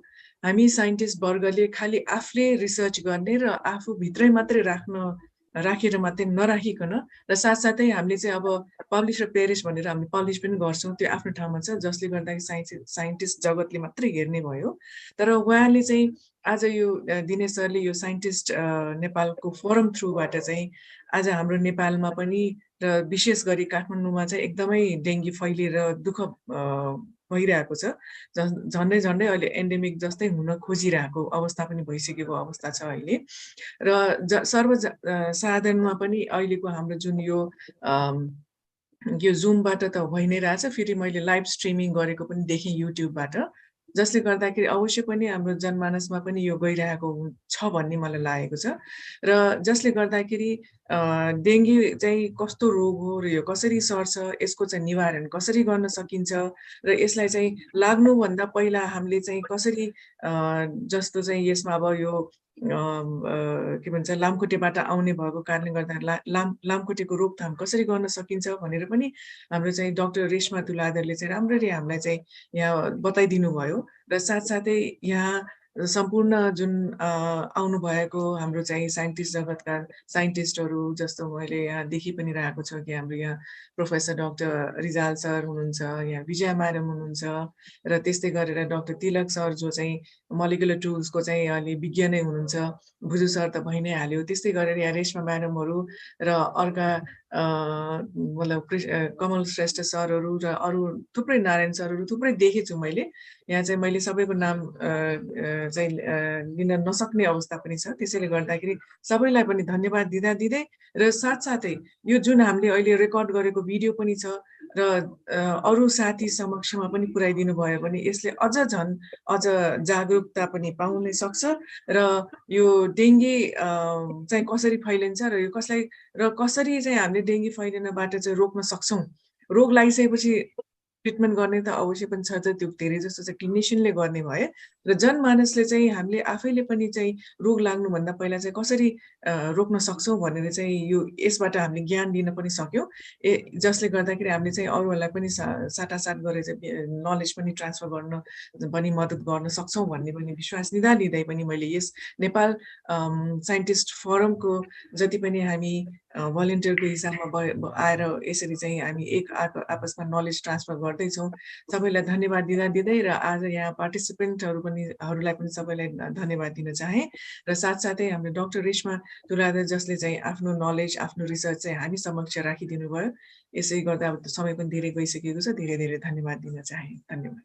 हामी साइन्टिस्ट वर्गले खालि आफूले रिसर्च गर्ने र आफू भित्रै मात्रै राखेर मात्रै नराखिकन र साथसाथै हामीले चाहिँ अब पब्लिश र पेरिस भनेर हामी पब्लिस पनि गर्छौं त्यो आफ्नो ठाउँमा छ जसले गर्दाखेरि साइन्टिस्ट जगतले मात्रै हेर्ने भयो तर उहाँले चाहिँ आज यो दिनेश सरले यो साइन्टिस्ट नेपालको फोरम थ्रुबाट चाहिँ आज हाम्रो नेपालमा पनि र विशेष गरी काठमाडौँमा चाहिँ एकदमै डेङ्गी फैलिएर दुःख भइरहेको छ झन्डै अहिले एन्डेमिक जस्तै हुन खोजिरहेको अवस्था पनि भइसकेको अवस्था छ अहिले र सर्वसाधारणमा पनि अहिलेको हाम्रो जुन यो जुमबाट त भइ नै रहेछ फेरि मैले लाइभ स्ट्रिमिङ गरेको पनि देखेँ युट्युबबाट जसले गर्दाखेरि अवश्य पनि हाम्रो जनमानसमा पनि यो गइरहेको छ भन्ने मलाई लागेको छ र जसले गर्दाखेरि डेङ्गी चाहिँ कस्तो रोग हो र यो कसरी सर्छ यसको चाहिँ निवारण कसरी गर्न सकिन्छ र यसलाई चाहिँ लाग्नुभन्दा पहिला हामीले चाहिँ कसरी जस्तो चाहिँ यसमा अब यो के भन्छ लामखुट्टेबाट आउने भएको कारणले गर्दा लामखुट्टेको रोकथाम कसरी गर्न सकिन्छ भनेर पनि हाम्रो चाहिँ डाक्टर रेशमा तुलाधरले चाहिँ राम्ररी हामीलाई चाहिँ यहाँ बताइदिनु भयो र साथसाथै यहाँ सम्पूर्ण जुन आउनु भएको हाम्रो चाहिँ साइन्टिस्ट जगतका साइन्टिस्टहरू जस्तो मैले यहाँ देखि पनि रहेको छ कि हाम्रो यहाँ प्रोफेसर डाक्टर रिजाल सर हुनुहुन्छ यहाँ विजया म्याडम हुनुहुन्छ र त्यस्तै गरेर डाक्टर तिलक सर जो चाहिँ मोलिकुलर टुल्सको चाहिँ अलि विज्ञ नै हुनुहुन्छ भुजु सर त भइ नै हाल्यो त्यस्तै गरेर यहाँ रेशमा म्याडमहरू र अर्का मतलब कमल श्रेष्ठ सरहरू र अरू थुप्रै नारायण सरहरू थुप्रै देखेछु मैले यहाँ चाहिँ मैले सबैको नाम चाहिँ लिन नसक्ने अवस्था पनि छ त्यसैले गर्दाखेरि सबैलाई पनि धन्यवाद दिँदै र साथसाथै यो जुन हामीले अहिले रेकर्ड गरेको भिडियो पनि छ र अरू साथी समक्षमा पनि पुर्याइदिनु भयो भने यसले अझ जागरुकता पनि पाउन सक्छ र यो डेङ्गी चाहिँ कसरी फैलिन्छ र यो कसरी चाहिँ हामीले डेङ्गी फैलिनबाट चाहिँ रोक्न सक्छौं रोग लागिसकेपछि ट्रिटमेन्ट गर्ने त अवश्य पनि छ त्यो धेरै जस्तो चाहिँ क्लिनिशियनले गर्ने भए र जनमानसले चाहिँ हामीले आफैले पनि चाहिँ रोग लाग्नुभन्दा पहिला चाहिँ कसरी रोक्न सक्छौं भनेर चाहिँ यो यसबाट हामीले ज्ञान लिन पनि सक्यौं जसले गर्दाखेरि हामीले चाहिँ अरूहरूलाई पनि साटासाट गरेर चाहिँ नलेज पनि ट्रान्सफर गर्न पनि मद्दत गर्न सक्छौं भन्ने पनि विश्वास लिँदै पनि मैले यस नेपाल साइन्टिस्ट फोरमको जति पनि हामी भलन्टियरको हिसाबमा आएर यसरी चाहिँ हामी एक आपसमा नलेज ट्रान्सफर गर्दैछौँ सबैलाई धन्यवाद दिँदै र आज यहाँ पार्टिसिपेन्टहरूलाई पनि सबैलाई धन्यवाद दिन चाहे र साथसाथै हाम्रो डाक्टर रेशमा तुलाधर जसले चाहिँ आफ्नो नलेज आफ्नो रिसर्च चाहिँ हामी समक्ष राखिदिनु भयो यसै गर्दा अब समय पनि धेरै गइसकेको छ धेरै धेरै धन्यवाद दिन चाहे धन्यवाद